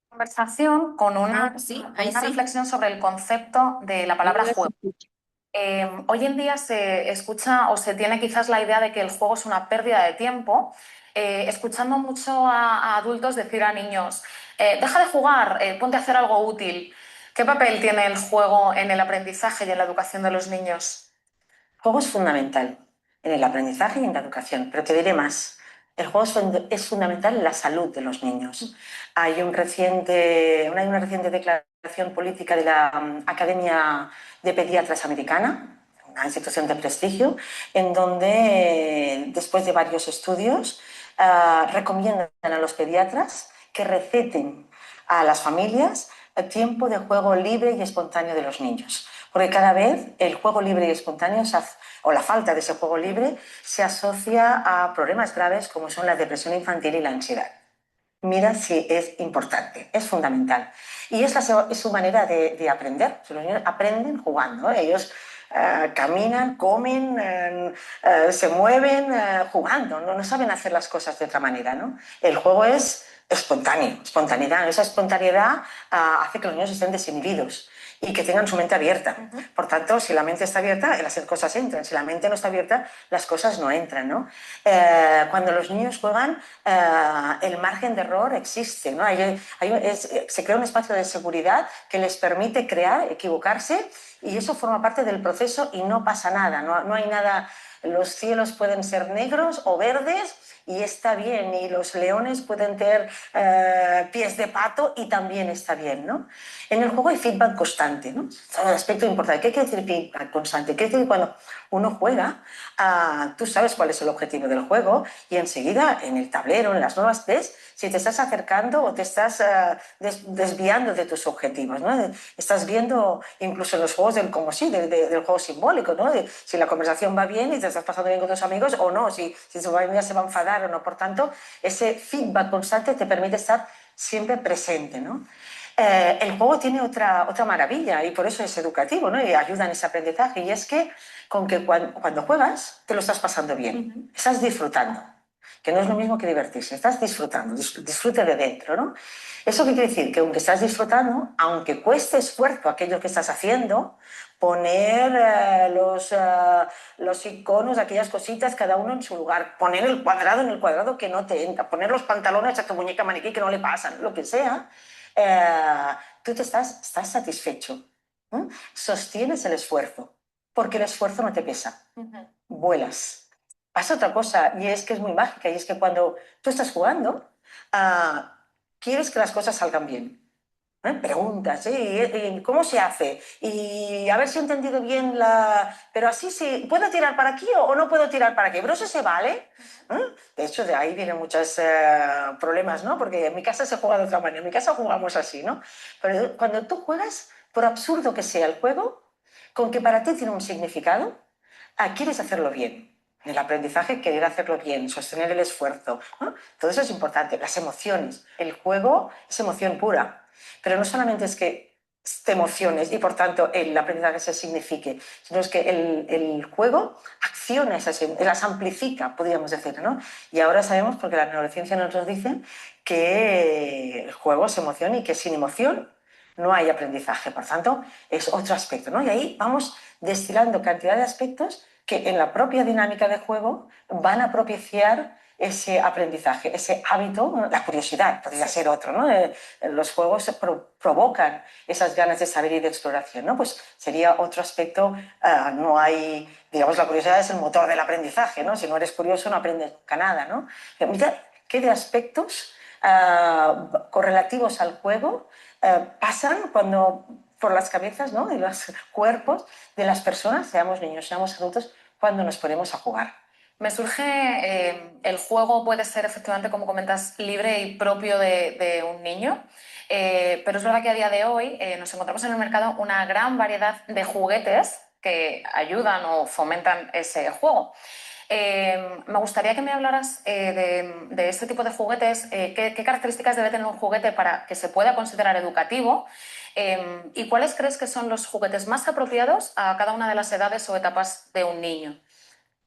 Conversación con Sí, con ahí una sí. reflexión sobre el concepto de la palabra ahora se juego. escucha. Hoy en día se escucha o se tiene quizás la idea de que el juego es una pérdida de tiempo, escuchando mucho a adultos decir a niños, deja de jugar, ponte a hacer algo útil. ¿Qué papel tiene el juego en el aprendizaje y en la educación de los niños? El juego es fundamental en el aprendizaje y en la educación, pero te diré más. El juego es fundamental en la salud de los niños. Hay una reciente declaración política de la Academia de Pediatras Americana, una institución de prestigio, en donde, después de varios estudios, recomiendan a los pediatras que receten a las familias el tiempo de juego libre y espontáneo de los niños. Porque cada vez el juego libre y espontáneo, o la falta de ese juego libre, se asocia a problemas graves como son la depresión infantil y la ansiedad. Mira si es importante, es fundamental. Y es su manera de aprender. Los niños aprenden jugando, ¿eh? Ellos caminan, comen, se mueven jugando, no saben hacer las cosas de otra manera, ¿no? El juego es espontáneo, espontaneidad. Esa espontaneidad hace que los niños estén desinhibidos y que tengan su mente abierta. Por tanto, si la mente está abierta, las cosas entran. Si la mente no está abierta, las cosas no entran, ¿no? Cuando los niños juegan, el margen de error existe, ¿no? Se crea un espacio de seguridad que les permite crear, equivocarse, y eso forma parte del proceso y no pasa nada, no hay nada. Los cielos pueden ser negros o verdes y está bien, y los leones pueden tener pies de pato y también está bien, ¿no? En el juego hay feedback constante, ¿no? Es un aspecto importante. ¿Qué quiere decir feedback constante? Quiere decir que cuando uno juega, tú sabes cuál es el objetivo del juego y enseguida en el tablero, en las nuevas, ves si te estás acercando o te estás desviando de tus objetivos, ¿no? Estás viendo incluso en los juegos del juego simbólico, ¿no? Si la conversación va bien y te estás pasando bien con tus amigos o no, si tu familia se va a enfadar o no. Por tanto, ese feedback constante te permite estar siempre presente, ¿no? El juego tiene otra maravilla y por eso es educativo, ¿no? Y ayuda en ese aprendizaje, y es que cuando juegas te lo estás pasando bien, estás disfrutando, que no es lo mismo que divertirse, estás disfrutando, disfrute de dentro, ¿no? ¿Eso qué quiere decir? Que aunque estás disfrutando, aunque cueste esfuerzo aquello que estás haciendo, poner los iconos, aquellas cositas, cada uno en su lugar, poner el cuadrado en el cuadrado que no te entra, poner los pantalones a tu muñeca maniquí que no le pasan, lo que sea, tú estás satisfecho, ¿eh? Sostienes el esfuerzo, porque el esfuerzo no te pesa, vuelas. Pasa otra cosa, y es que es muy mágica, y es que cuando tú estás jugando, quieres que las cosas salgan bien. Preguntas, ¿y cómo se hace? Y a ver si he entendido bien Pero así sí, ¿puedo tirar para aquí o no puedo tirar para aquí? Pero eso se vale. De hecho, de ahí vienen muchos problemas, ¿no? Porque en mi casa se juega de otra manera, en mi casa jugamos así, ¿no? Pero cuando tú juegas, por absurdo que sea el juego, con que para ti tiene un significado, quieres hacerlo bien. En el aprendizaje, querer hacerlo bien, sostener el esfuerzo, ¿no? Todo eso es importante. Las emociones. El juego es emoción pura. Pero no solamente es que te emociones y por tanto el aprendizaje se signifique, sino es que el juego acciona las amplifica, podríamos decir, ¿no? Y ahora sabemos, porque la neurociencia nos dice, que el juego es emoción y que sin emoción no hay aprendizaje. Por tanto, es otro aspecto, ¿no? Y ahí vamos destilando cantidad de aspectos que en la propia dinámica de juego van a propiciar ese aprendizaje, ese hábito, ¿no? La curiosidad podría ser otro, ¿no? Los juegos provocan esas ganas de saber y de exploración, ¿no? Pues sería otro aspecto, no hay, digamos, la curiosidad es el motor del aprendizaje, ¿no? Si no eres curioso no aprendes nunca nada, ¿no? Mira qué de aspectos correlativos al juego pasan cuando por las cabezas, ¿no? De los cuerpos de las personas, seamos niños, seamos adultos, cuando nos ponemos a jugar. Me surge, el juego puede ser efectivamente, como comentas, libre y propio de un niño, pero es verdad que a día de hoy nos encontramos en el mercado una gran variedad de juguetes que ayudan o fomentan ese juego. Me gustaría que me hablaras de este tipo de juguetes, qué características debe tener un juguete para que se pueda considerar educativo y cuáles crees que son los juguetes más apropiados a cada una de las edades o etapas de un niño.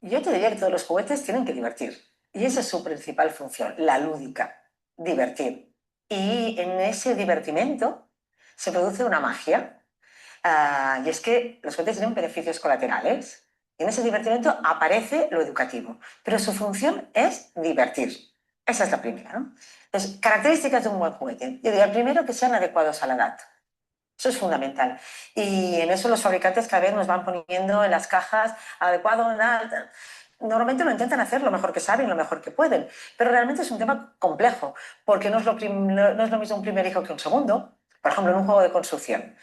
Yo te diría que todos los juguetes tienen que divertir. Y esa es su principal función, la lúdica, divertir. Y en ese divertimento se produce una magia. Y es que los juguetes tienen beneficios colaterales. Y en ese divertimento aparece lo educativo. Pero su función es divertir. Esa es la primera, ¿no? Entonces, características de un buen juguete. Yo diría, primero, que sean adecuados a la edad. Eso es fundamental. Y en eso los fabricantes cada vez nos van poniendo en las cajas adecuado, nada. Normalmente lo intentan hacer lo mejor que saben, lo mejor que pueden, pero realmente es un tema complejo, porque no es no es lo mismo un primer hijo que un segundo. Por ejemplo, en un juego de construcción.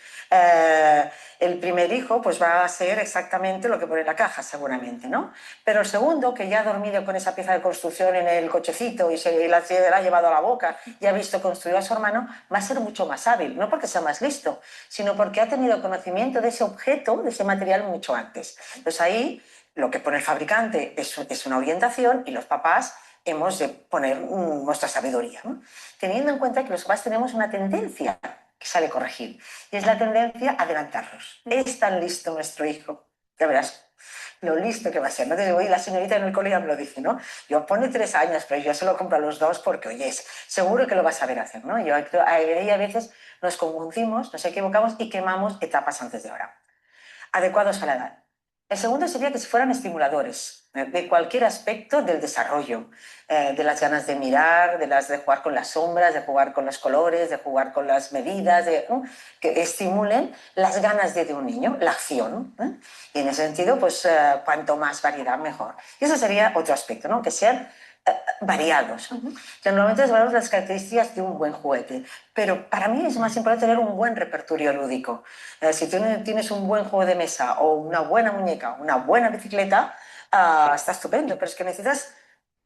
El primer hijo pues, va a ser exactamente lo que pone en la caja, seguramente, ¿no? Pero el segundo, que ya ha dormido con esa pieza de construcción en el cochecito y se la ha llevado a la boca y ha visto construir a su hermano, va a ser mucho más hábil, no porque sea más listo, sino porque ha tenido conocimiento de ese objeto, de ese material mucho antes. Entonces ahí lo que pone el fabricante es una orientación y los papás hemos de poner nuestra sabiduría, ¿no? Teniendo en cuenta que los papás tenemos una tendencia que sale corregir, y es la tendencia a adelantarnos. Es tan listo nuestro hijo, ya verás lo listo que va a ser, ¿no? Hoy la señorita en el colegio me lo dice, ¿no? Yo pone 3 años, pero yo se lo compro a los 2 porque, oye, seguro que lo va a saber hacer, ¿no? Ahí a veces nos confundimos, nos equivocamos y quemamos etapas antes de hora. Adecuados a la edad. El segundo sería que fueran estimuladores de cualquier aspecto del desarrollo, de las ganas de mirar, de jugar con las sombras, de jugar con los colores, de jugar con las medidas, ¿no? Que estimulen las ganas de un niño, la acción. Y en ese sentido, pues cuanto más variedad, mejor. Y ese sería otro aspecto, ¿no? Que sean variados. Normalmente hablamos de las características de un buen juguete, pero para mí es más importante tener un buen repertorio lúdico. Si tienes un buen juego de mesa o una buena muñeca, una buena bicicleta, está estupendo, pero es que necesitas,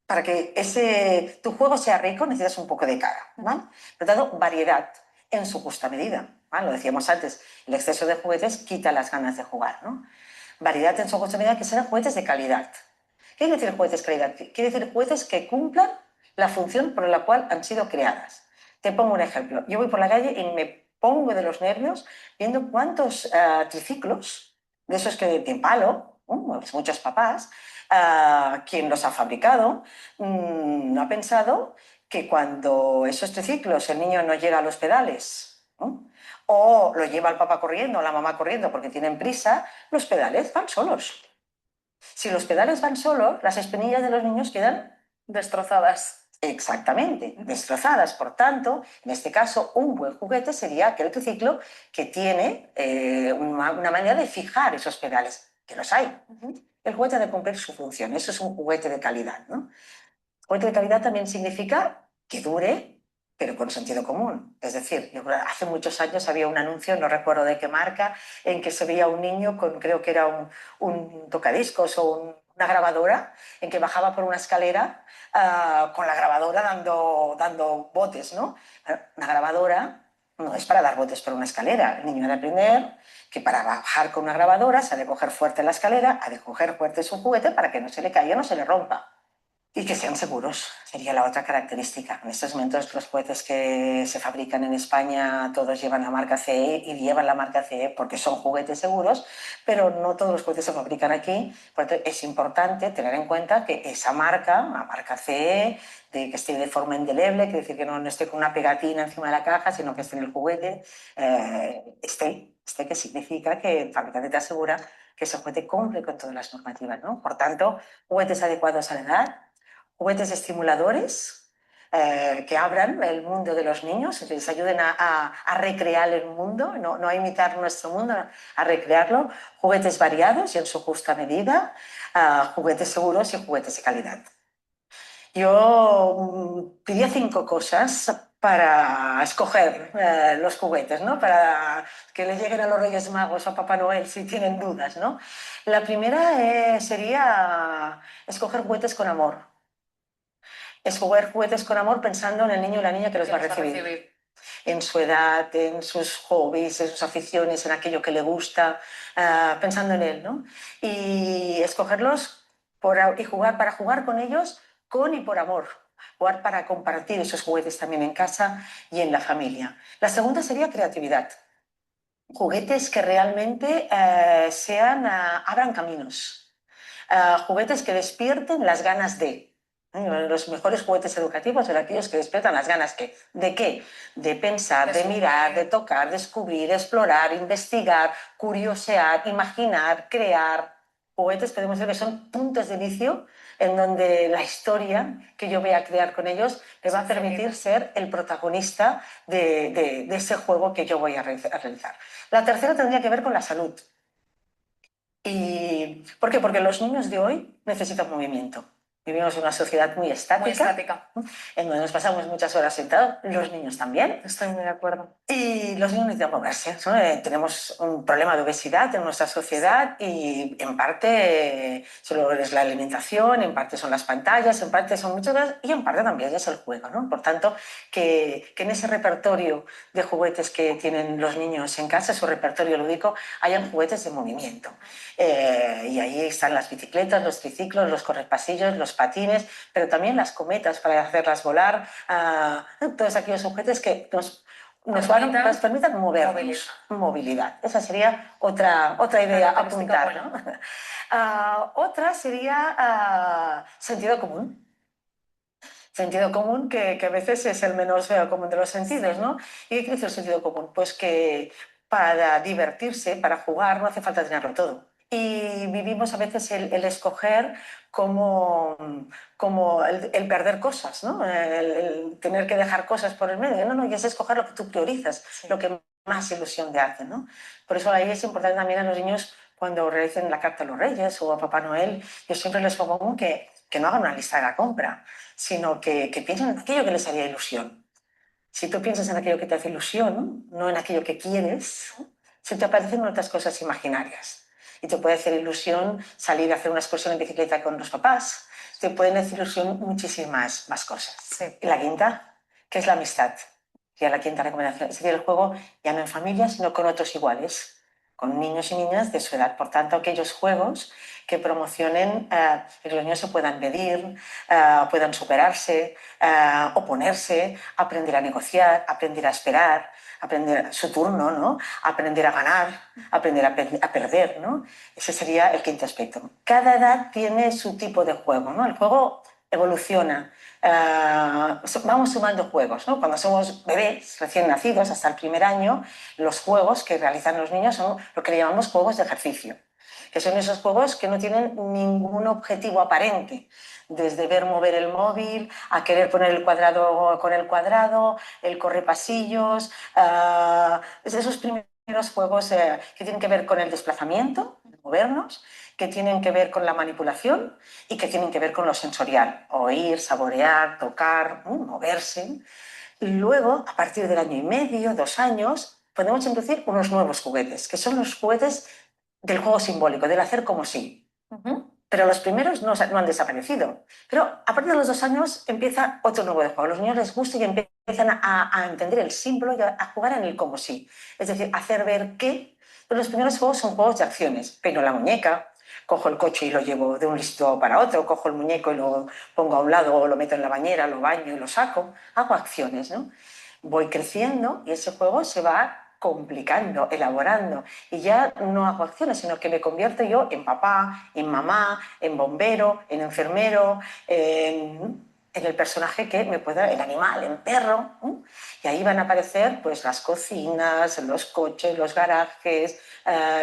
para que tu juego sea rico, necesitas un poco de cada, ¿vale? Por lo tanto, variedad en su justa medida, ¿vale? Lo decíamos antes, el exceso de juguetes quita las ganas de jugar, ¿no? Variedad en su justa medida, que sean juguetes de calidad. ¿Qué quiere decir juguetes de calidad? Quiere decir juguetes que cumplan la función por la cual han sido creadas. Te pongo un ejemplo. Yo voy por la calle y me pongo de los nervios viendo cuántos triciclos, de esos que de palo, muchos papás, quien los ha fabricado, no ha pensado que cuando esos triciclos el niño no llega a los pedales, ¿no? O lo lleva el papá corriendo o la mamá corriendo porque tienen prisa, los pedales van solos. Si los pedales van solos, las espinillas de los niños quedan destrozadas. Exactamente, destrozadas. Por tanto, en este caso, un buen juguete sería aquel triciclo que tiene una manera de fijar esos pedales, que los hay. El juguete debe cumplir su función. Eso es un juguete de calidad, ¿no? Juguete de calidad también significa que dure, pero con sentido común. Es decir, hace muchos años había un anuncio, no recuerdo de qué marca, en que se veía un niño con, creo que era un tocadiscos o una grabadora, en que bajaba por una escalera con la grabadora dando botes, ¿no? Una grabadora no es para dar botes por una escalera. El niño ha de aprender que para bajar con una grabadora se ha de coger fuerte la escalera, ha de coger fuerte su juguete para que no se le caiga, no se le rompa. Y que sean seguros, sería la otra característica. En estos momentos los juguetes que se fabrican en España todos llevan la marca CE y llevan la marca CE porque son juguetes seguros, pero no todos los juguetes se fabrican aquí. Por lo tanto, es importante tener en cuenta que esa marca, la marca CE, que esté de forma indeleble, que decir que no esté con una pegatina encima de la caja, sino que esté en el juguete, que significa que el fabricante te asegura que ese juguete cumple con todas las normativas, ¿no? Por tanto, juguetes adecuados a la edad, juguetes estimuladores que abran el mundo de los niños, que les ayuden a recrear el mundo, no a imitar nuestro mundo, a recrearlo, juguetes variados y en su justa medida, juguetes seguros y juguetes de calidad. Yo diría 5 cosas para escoger los juguetes, ¿no? Para que les lleguen a los Reyes Magos o a Papá Noel si tienen dudas, ¿no? La primera sería escoger juguetes con amor. Escoger juguetes con amor pensando en el niño y la niña que los va a recibir. En su edad, en sus hobbies, en sus aficiones, en aquello que le gusta, pensando en él, ¿no? Y escogerlos y jugar para jugar con ellos con y por amor. Jugar para compartir esos juguetes también en casa y en la familia. La segunda sería creatividad. Juguetes que realmente abran caminos. Juguetes que despierten las ganas de. Los mejores juguetes educativos son aquellos que despiertan las ganas ¿de qué? De pensar, de mirar, de tocar, descubrir, explorar, investigar, curiosear, imaginar, crear. Juguetes podemos decir que son puntos de inicio en donde la historia que yo voy a crear con ellos me va a permitir ser el protagonista de ese juego que yo voy a realizar. La tercera tendría que ver con la salud. ¿Por qué? Porque los niños de hoy necesitan movimiento. Vivimos en una sociedad muy estática, en donde nos pasamos muchas horas sentados, los niños también. Estoy muy de acuerdo. Y los niños necesitan moverse, ¿no? Tenemos un problema de obesidad en nuestra sociedad y en parte solo es la alimentación, en parte son las pantallas, en parte son muchas cosas y en parte también es el juego, ¿no? Por tanto, que en ese repertorio de juguetes que tienen los niños en casa, su repertorio lúdico, hayan juguetes de movimiento. Y ahí están las bicicletas, los triciclos, los correpasillos, los patines, pero también las cometas para hacerlas volar, todos aquellos juguetes que nos permitan movernos. Movilidad. Esa sería otra idea a apuntar, ¿no? Otra sería sentido común. Sentido común que a veces es el menos común de los sentidos, ¿no? ¿Y qué dice el sentido común? Pues que para divertirse, para jugar, no hace falta tenerlo todo. Y vivimos a veces el escoger como el perder cosas, ¿no? El tener que dejar cosas por el medio. No, y es escoger lo que tú priorizas, lo que más ilusión te hace, ¿no? Por eso ahí es importante también a los niños cuando realicen la carta a los Reyes o a Papá Noel, yo siempre les propongo que no hagan una lista de la compra, sino que piensen en aquello que les haría ilusión. Si tú piensas en aquello que te hace ilusión, no en aquello que quieres, se te aparecen otras cosas imaginarias. Y te puede hacer ilusión salir a hacer una excursión en bicicleta con los papás, te pueden hacer ilusión muchísimas más cosas. Sí. Y la quinta, que es la amistad. Y la quinta recomendación, es decir, el juego ya no en familia, sino con otros iguales, con niños y niñas de su edad. Por tanto, aquellos juegos que promocionen que los niños se puedan medir, puedan superarse, oponerse, aprender a negociar, aprender a esperar, aprender su turno, ¿no? Aprender a ganar, aprender a perder, ¿no? Ese sería el quinto aspecto. Cada edad tiene su tipo de juego, ¿no? El juego evoluciona. Vamos sumando juegos, ¿no? Cuando somos bebés recién nacidos, hasta el primer año, los juegos que realizan los niños son lo que le llamamos juegos de ejercicio, que son esos juegos que no tienen ningún objetivo aparente, desde ver mover el móvil a querer poner el cuadrado con el cuadrado, el correpasillos, esos primeros juegos que tienen que ver con el desplazamiento, movernos, que tienen que ver con la manipulación y que tienen que ver con lo sensorial, oír, saborear, tocar, moverse. Y luego, a partir del año y medio, 2 años, podemos introducir unos nuevos juguetes, que son los juguetes del juego simbólico, del hacer como sí. Pero los primeros no han desaparecido. Pero a partir de los 2 años empieza otro nuevo de juego. A los niños les gusta y empiezan a entender el símbolo y a jugar en el como sí. Es decir, hacer ver qué. Pero los primeros juegos son juegos de acciones. Peino la muñeca, cojo el coche y lo llevo de un sitio para otro, cojo el muñeco y lo pongo a un lado o lo meto en la bañera, lo baño y lo saco. Hago acciones, ¿no? Voy creciendo y ese juego se va complicando, elaborando, y ya no hago acciones, sino que me convierto yo en papá, en mamá, en bombero, en enfermero, en el personaje que me pueda, el animal, en perro, y ahí van a aparecer pues las cocinas, los coches, los garajes,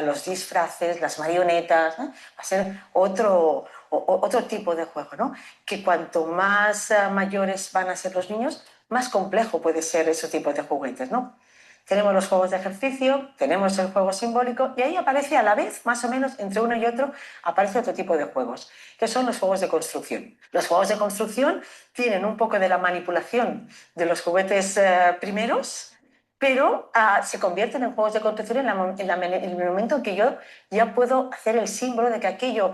los disfraces, las marionetas, va a ser otro otro tipo de juego, ¿no? Que cuanto más mayores van a ser los niños, más complejo puede ser ese tipo de juguetes, ¿no? Tenemos los juegos de ejercicio, tenemos el juego simbólico y ahí aparece a la vez, más o menos, entre uno y otro, aparece otro tipo de juegos, que son los juegos de construcción. Los juegos de construcción tienen un poco de la manipulación de los juguetes primeros, pero se convierten en juegos de construcción en el momento en que yo ya puedo hacer el símbolo de que aquello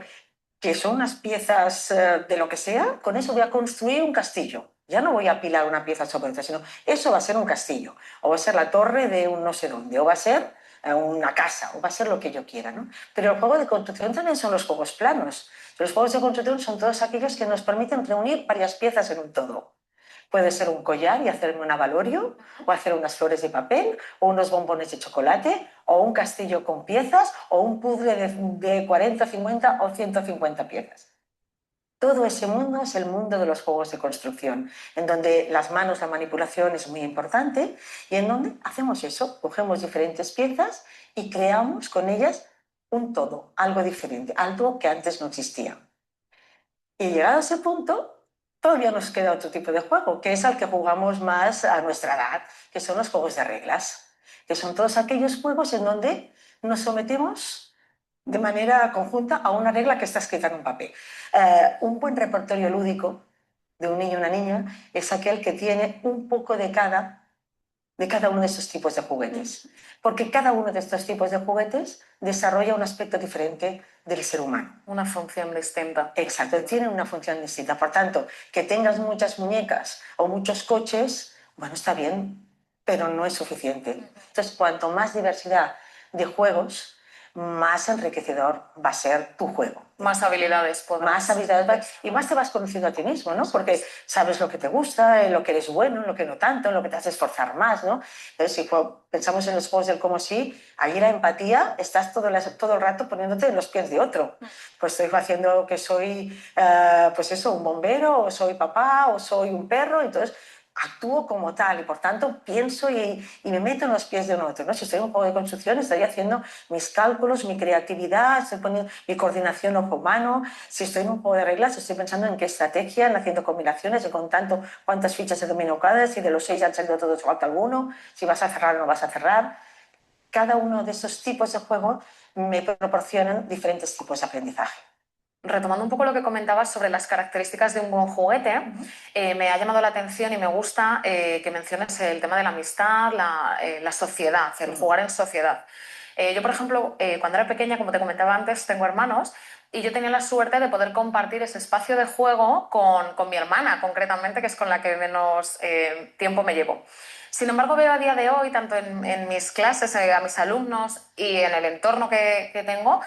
que son unas piezas de lo que sea, con eso voy a construir un castillo. Ya no voy a apilar una pieza sobre otra, sino eso va a ser un castillo, o va a ser la torre de un no sé dónde, o va a ser una casa, o va a ser lo que yo quiera, ¿no? Pero el juego de construcción también son los juegos planos. Los juegos de construcción son todos aquellos que nos permiten reunir varias piezas en un todo. Puede ser un collar y hacerme un abalorio, o hacer unas flores de papel, o unos bombones de chocolate, o un castillo con piezas, o un puzzle de 40, 50 o 150 piezas. Todo ese mundo es el mundo de los juegos de construcción, en donde las manos, la manipulación es muy importante y en donde hacemos eso, cogemos diferentes piezas y creamos con ellas un todo, algo diferente, algo que antes no existía. Y llegado a ese punto, todavía nos queda otro tipo de juego, que es al que jugamos más a nuestra edad, que son los juegos de reglas, que son todos aquellos juegos en donde nos sometemos de manera conjunta a una regla que está escrita en un papel. Un buen repertorio lúdico de un niño o una niña es aquel que tiene un poco de cada uno de estos tipos de juguetes, porque cada uno de estos tipos de juguetes desarrolla un aspecto diferente del ser humano. Una función distinta. Exacto, tienen una función distinta. Por tanto, que tengas muchas muñecas o muchos coches, bueno, está bien, pero no es suficiente. Entonces, cuanto más diversidad de juegos, más enriquecedor va a ser tu juego. Más habilidades podrás. Más habilidades y más te vas conociendo a ti mismo, ¿no? Porque sabes lo que te gusta, en lo que eres bueno, en lo que no tanto, en lo que te hace esforzar más, ¿no? Entonces, si pensamos en los juegos del como si, ahí la empatía, estás todo el rato poniéndote en los pies de otro. Pues estoy haciendo que soy, pues eso, un bombero, o soy papá, o soy un perro, entonces actúo como tal y por tanto pienso y me meto en los pies de un otro, ¿no? Si estoy en un juego de construcción estoy haciendo mis cálculos, mi creatividad, estoy poniendo mi coordinación ojo-mano. Si estoy en un juego de reglas estoy pensando en qué estrategia, en haciendo combinaciones y contando cuántas fichas de dominio cada, si de los 6 han salido todos falta alguno, si vas a cerrar o no vas a cerrar. Cada uno de esos tipos de juego me proporcionan diferentes tipos de aprendizaje. Retomando un poco lo que comentabas sobre las características de un buen juguete, me ha llamado la atención y me gusta que menciones el tema de la amistad, la sociedad, el jugar en sociedad. Yo, por ejemplo, cuando era pequeña, como te comentaba antes, tengo hermanos y yo tenía la suerte de poder compartir ese espacio de juego con mi hermana, concretamente, que es con la que menos tiempo me llevo. Sin embargo, veo a día de hoy, tanto en mis clases, a mis alumnos y en el entorno que tengo,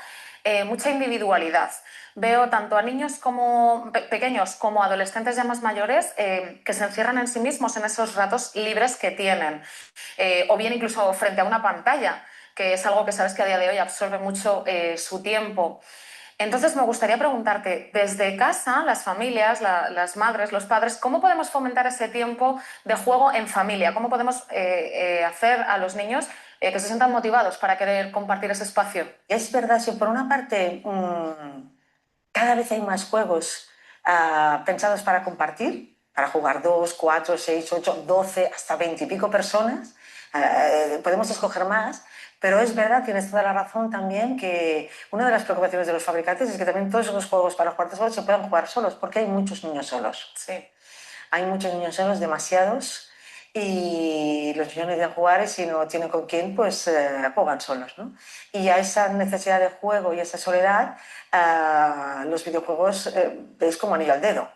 mucha individualidad. Veo tanto a niños como pequeños como adolescentes ya más mayores que se encierran en sí mismos en esos ratos libres que tienen, o bien incluso frente a una pantalla, que es algo que sabes que a día de hoy absorbe mucho su tiempo. Entonces me gustaría preguntarte, desde casa, las familias, las madres, los padres, ¿cómo podemos fomentar ese tiempo de juego en familia? ¿Cómo podemos hacer a los niños que se sientan motivados para querer compartir ese espacio? Es verdad, si por una parte cada vez hay más juegos pensados para compartir, para jugar 2, 4, 6, 8, 12, hasta 20 y pico personas. Podemos escoger más, pero es verdad, tienes toda la razón también que una de las preocupaciones de los fabricantes es que también todos esos juegos para jugar solos se puedan jugar solos, porque hay muchos niños solos. Sí. Hay muchos niños solos, demasiados, y los niños necesitan jugar y si no tienen con quién, pues juegan solos, ¿no? Y a esa necesidad de juego y esa soledad, los videojuegos es como anillo al dedo.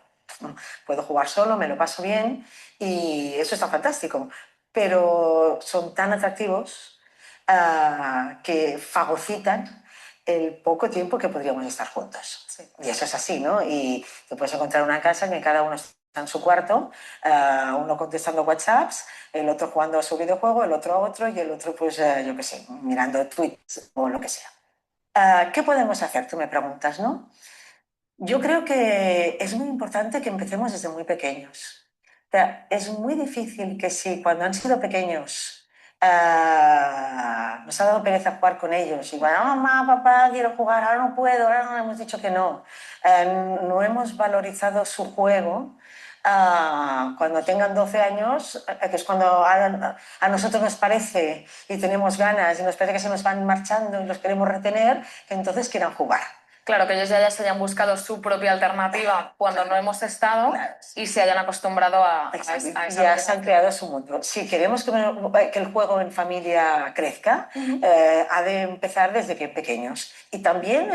Puedo jugar solo, me lo paso bien y eso está fantástico, pero son tan atractivos que fagocitan el poco tiempo que podríamos estar juntos. Sí. Y eso es así, ¿no? Y te puedes encontrar una casa en que cada uno está en su cuarto, uno contestando WhatsApps, el otro jugando a su videojuego, el otro a otro y el otro, pues, yo qué sé, mirando tweets o lo que sea. ¿Qué podemos hacer? Tú me preguntas, ¿no? Yo creo que es muy importante que empecemos desde muy pequeños. O sea, es muy difícil que si cuando han sido pequeños nos ha dado pereza jugar con ellos y bueno, mamá, papá, quiero jugar, ahora no puedo, ahora no hemos dicho que no. no hemos valorizado su juego. Cuando tengan 12 años, que es cuando a nosotros nos parece y tenemos ganas y nos parece que se nos van marchando y los queremos retener, que entonces quieran jugar. Claro, que ellos ya se hayan buscado su propia alternativa cuando no hemos estado y se hayan acostumbrado a esa Ya se han creado su mundo. Si queremos que el juego en familia crezca, ha de empezar desde que pequeños. Y también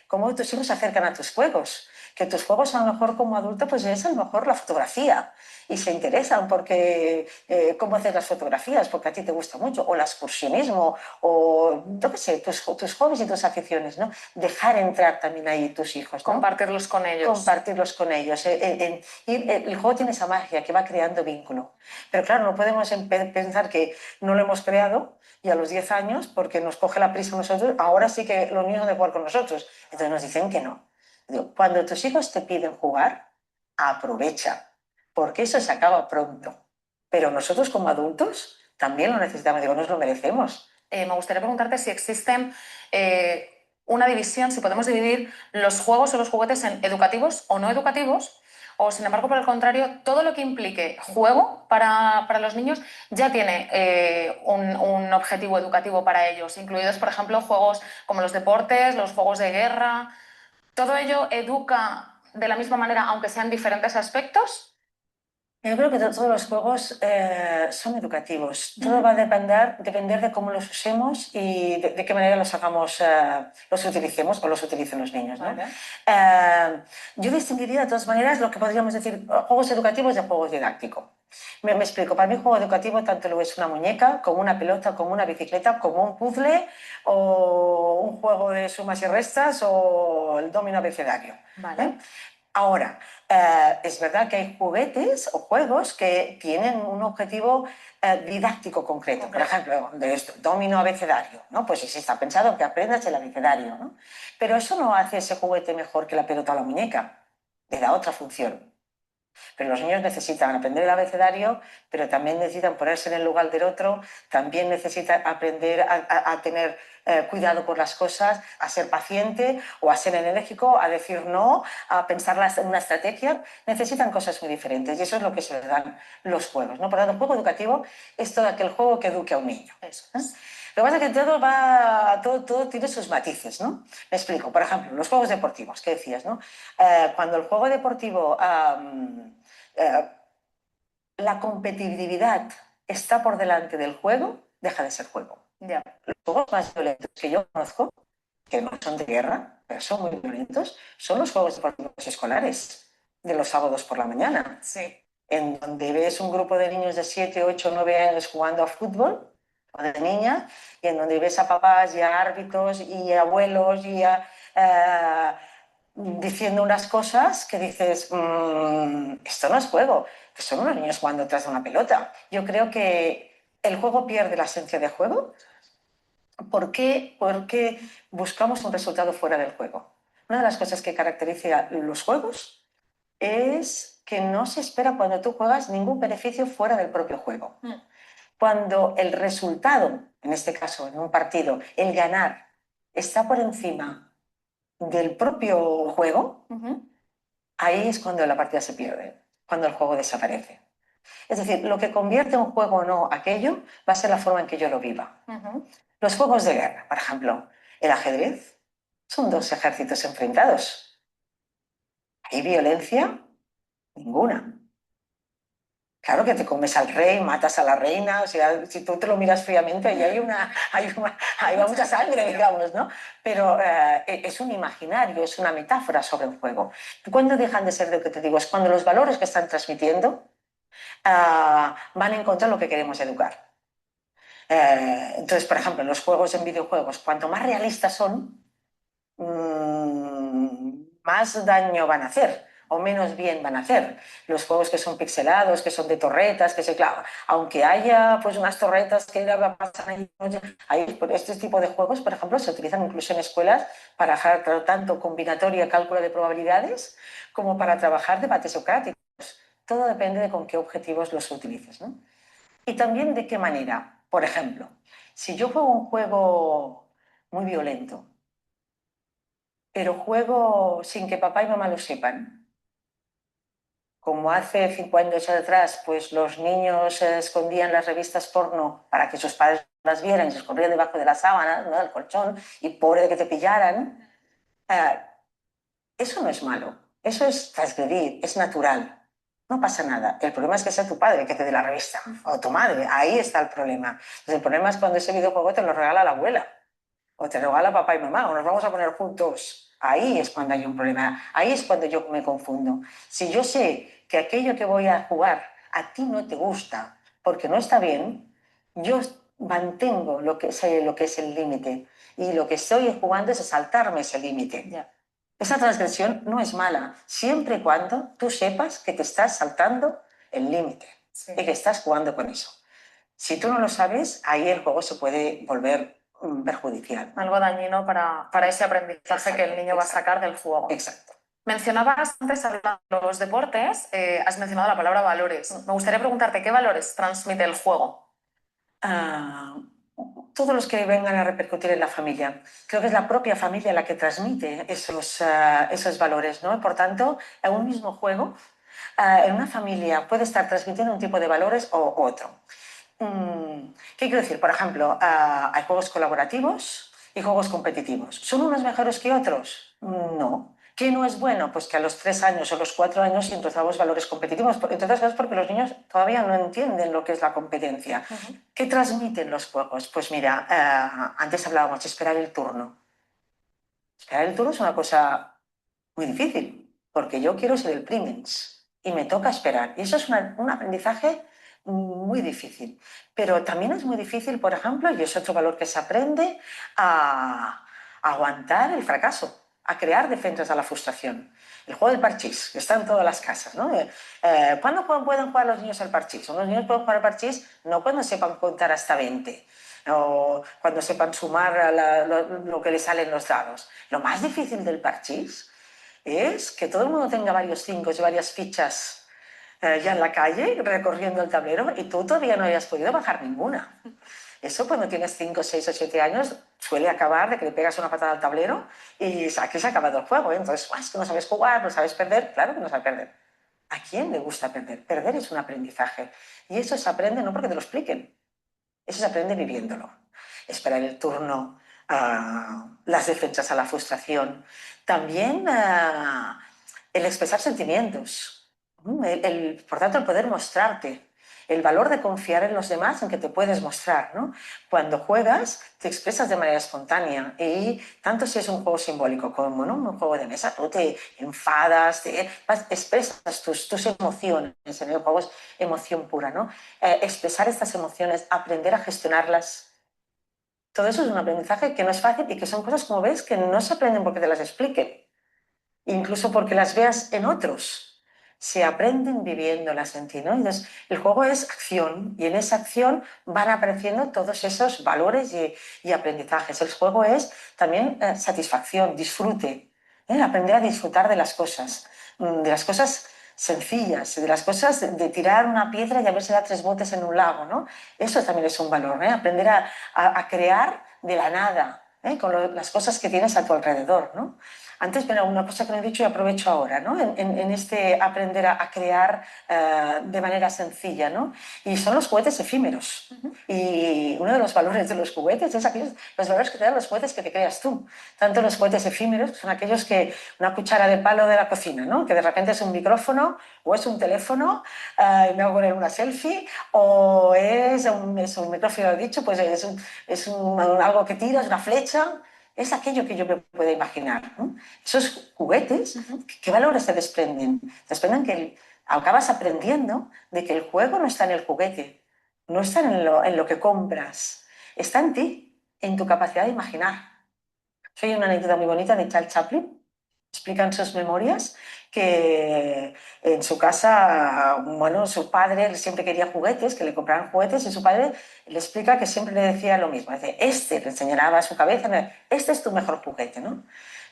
cómo tus hijos se acercan a tus juegos. Que tus juegos a lo mejor como adulto pues es a lo mejor la fotografía y se interesan porque cómo hacer las fotografías porque a ti te gusta mucho, o el excursionismo, o yo qué sé, tus hobbies y tus aficiones, ¿no? Dejar entrar también ahí tus hijos, ¿no? compartirlos con ellos. Compartirlos con ellos. Y el juego tiene esa magia que va creando vínculo. Pero claro, no podemos pensar que no lo hemos creado y a los 10 años, porque nos coge la prisa a nosotros, ahora sí que los niños han de jugar con nosotros. Entonces nos dicen que no. Digo, cuando tus hijos te piden jugar, aprovecha, porque eso se acaba pronto. Pero nosotros como adultos también lo necesitamos, digo, nos lo merecemos. Me gustaría preguntarte si existen una división, si podemos dividir los juegos o los juguetes en educativos o no educativos, o sin embargo, por el contrario, todo lo que implique juego para los niños ya tiene un objetivo educativo para ellos, incluidos, por ejemplo, juegos como los deportes, los juegos de guerra. ¿Todo ello educa de la misma manera, aunque sean diferentes aspectos? Yo creo que todos los juegos son educativos. Todo va a depender de cómo los usemos y de qué manera los hagamos, los utilicemos o los utilicen los niños, ¿no? Vale. Yo distinguiría de todas maneras lo que podríamos decir juegos educativos de juegos didácticos. Me explico. Para mí, juego educativo tanto lo es una muñeca, como una pelota, como una bicicleta, como un puzzle o un juego de sumas y restas o el dominó abecedario. Vale. Ahora, es verdad que hay juguetes o juegos que tienen un objetivo didáctico concreto. Por ejemplo, de esto, dominó abecedario, ¿no? Pues sí está pensado en que aprendas el abecedario, ¿no? Pero eso no hace ese juguete mejor que la pelota o la muñeca. Le da otra función. Pero los niños necesitan aprender el abecedario, pero también necesitan ponerse en el lugar del otro, también necesitan aprender a tener cuidado por las cosas, a ser paciente o a ser enérgico, a decir no, a pensar en una estrategia. Necesitan cosas muy diferentes y eso es lo que se les dan los juegos, ¿no? Por lo tanto, el juego educativo es todo aquel juego que eduque a un niño. Eso ¿Eh? es. Lo que pasa es que todo tiene sus matices, ¿no? Me explico. Por ejemplo, los juegos deportivos, ¿qué decías, no? Cuando el juego deportivo, la competitividad está por delante del juego, deja de ser juego. Ya. Los juegos más violentos que yo conozco, que no son de guerra, pero son muy violentos, son los juegos deportivos escolares de los sábados por la mañana. Sí. En donde ves un grupo de niños de 7, 8, 9 años jugando a fútbol, o de niñas, y en donde ves a papás y a árbitros y a abuelos y diciendo unas cosas que dices, esto no es juego, que son unos niños jugando detrás de una pelota. Yo creo que el juego pierde la esencia de juego. ¿Por qué? Porque buscamos un resultado fuera del juego. Una de las cosas que caracteriza los juegos es que no se espera cuando tú juegas ningún beneficio fuera del propio juego. Cuando el resultado, en este caso en un partido, el ganar, está por encima del propio juego, ahí es cuando la partida se pierde, cuando el juego desaparece. Es decir, lo que convierte un juego o no aquello va a ser la forma en que yo lo viva. Los juegos de guerra, por ejemplo, el ajedrez, son dos ejércitos enfrentados. ¿Hay violencia? Ninguna. Claro que te comes al rey, matas a la reina, o sea, si tú te lo miras fríamente, ahí hay mucha sangre, digamos, ¿no? Pero es un imaginario, es una metáfora sobre un juego. ¿Cuándo dejan de ser de lo que te digo? Es cuando los valores que están transmitiendo van en contra de lo que queremos educar. Entonces, por ejemplo, los juegos en videojuegos, cuanto más realistas son, más daño van a hacer o menos bien van a hacer. Los juegos que son pixelados, que son de torretas, claro, aunque haya pues unas torretas que pasan ahí, este tipo de juegos, por ejemplo, se utilizan incluso en escuelas para trabajar tanto combinatoria, cálculo de probabilidades, como para trabajar debates socráticos. Todo depende de con qué objetivos los utilices, ¿no? Y también de qué manera. Por ejemplo, si yo juego un juego muy violento, pero juego sin que papá y mamá lo sepan. Como hace 5 años atrás, pues los niños escondían las revistas porno para que sus padres las vieran y se escondían debajo de la sábana, ¿no?, del colchón, y pobre de que te pillaran. Eso no es malo, eso es transgredir, es natural. No pasa nada. El problema es que sea tu padre que te dé la revista, o tu madre. Ahí está el problema. Entonces, el problema es cuando ese videojuego te lo regala la abuela, o te lo regala papá y mamá, o nos vamos a poner juntos. Ahí es cuando hay un problema. Ahí es cuando yo me confundo. Si yo sé que aquello que voy a jugar a ti no te gusta porque no está bien, yo mantengo lo que es el límite. Y lo que estoy jugando es a saltarme ese límite. Ya. Esa transgresión no es mala, siempre y cuando tú sepas que te estás saltando el límite Sí. y que estás jugando con eso. Si tú no lo sabes, ahí el juego se puede volver perjudicial. Algo dañino para ese aprendizaje Exacto, que el niño va a sacar del juego. Exacto. Mencionabas antes, hablando de los deportes, has mencionado la palabra valores. Me gustaría preguntarte, ¿qué valores transmite el juego? Todos los que vengan a repercutir en la familia. Creo que es la propia familia la que transmite esos valores, ¿no? Por tanto, en un mismo juego, en una familia puede estar transmitiendo un tipo de valores o otro. ¿Qué quiero decir? Por ejemplo, hay juegos colaborativos y juegos competitivos. ¿Son unos mejores que otros? No. ¿Qué no es bueno? Pues que a los 3 años o los 4 años introducamos valores competitivos, entre otras cosas porque los niños todavía no entienden lo que es la competencia. ¿Qué transmiten los juegos? Pues mira, antes hablábamos de esperar el turno. Esperar el turno es una cosa muy difícil, porque yo quiero ser el primens y me toca esperar. Y eso es un aprendizaje muy difícil. Pero también es muy difícil, por ejemplo, y es otro valor que se aprende, a aguantar el fracaso, a crear defensas a la frustración. El juego del parchís, que está en todas las casas, ¿no? ¿Cuándo pueden jugar los niños al parchís? Los niños pueden jugar al parchís no cuando sepan contar hasta 20 o cuando sepan sumar lo que les salen los dados. Lo más difícil del parchís es que todo el mundo tenga varios 5 y varias fichas ya en la calle, recorriendo el tablero, y tú todavía no hayas podido bajar ninguna. Eso cuando tienes 5, 6 o 7 años suele acabar de que le pegas una patada al tablero y aquí se ha acabado el juego. Entonces, es que no sabes jugar, no sabes perder. Claro que no sabes perder. ¿A quién le gusta perder? Perder es un aprendizaje. Y eso se aprende no porque te lo expliquen. Eso se aprende viviéndolo. Esperar el turno, las defensas a la frustración. También el expresar sentimientos. Por tanto, el poder mostrarte. El valor de confiar en los demás en que te puedes mostrar, ¿no? Cuando juegas, te expresas de manera espontánea y tanto si es un juego simbólico como, ¿no?, un juego de mesa, tú te enfadas, expresas tus emociones. En el juego es emoción pura, ¿no? Expresar estas emociones, aprender a gestionarlas. Todo eso es un aprendizaje que no es fácil y que son cosas, como ves, que no se aprenden porque te las expliquen, incluso porque las veas en otros. Se aprenden viviéndolas en ti, ¿no? Entonces, el juego es acción y en esa acción van apareciendo todos esos valores y aprendizajes. El juego es también satisfacción, disfrute, aprender a disfrutar de las cosas sencillas, de las cosas de tirar una piedra y a ver si da 3 botes en un lago, ¿no? Eso también es un valor, aprender a crear de la nada, con las cosas que tienes a tu alrededor, ¿no? Antes, pero una cosa que no he dicho y aprovecho ahora, ¿no? En este aprender a crear de manera sencilla, ¿no? Y son los juguetes efímeros. Y uno de los valores de los juguetes es los valores que te dan los juguetes que te creas tú. Tanto los juguetes efímeros, que son aquellos que una cuchara de palo de la cocina, ¿no? Que de repente es un micrófono o es un teléfono y me hago poner una selfie, o es un micrófono, he dicho, pues es algo que tiras, una flecha. Es aquello que yo me puedo imaginar, ¿no? Esos juguetes, ¿qué valores se desprenden? Desprenden que acabas aprendiendo de que el juego no está en el juguete, no está en lo que compras, está en ti, en tu capacidad de imaginar. Soy una anécdota muy bonita de Charles Chaplin. Explica en sus memorias que en su casa, bueno, su padre siempre quería juguetes, que le compraran juguetes, y su padre le explica que siempre le decía lo mismo. Dice, le señalaba a su cabeza, este es tu mejor juguete, ¿no?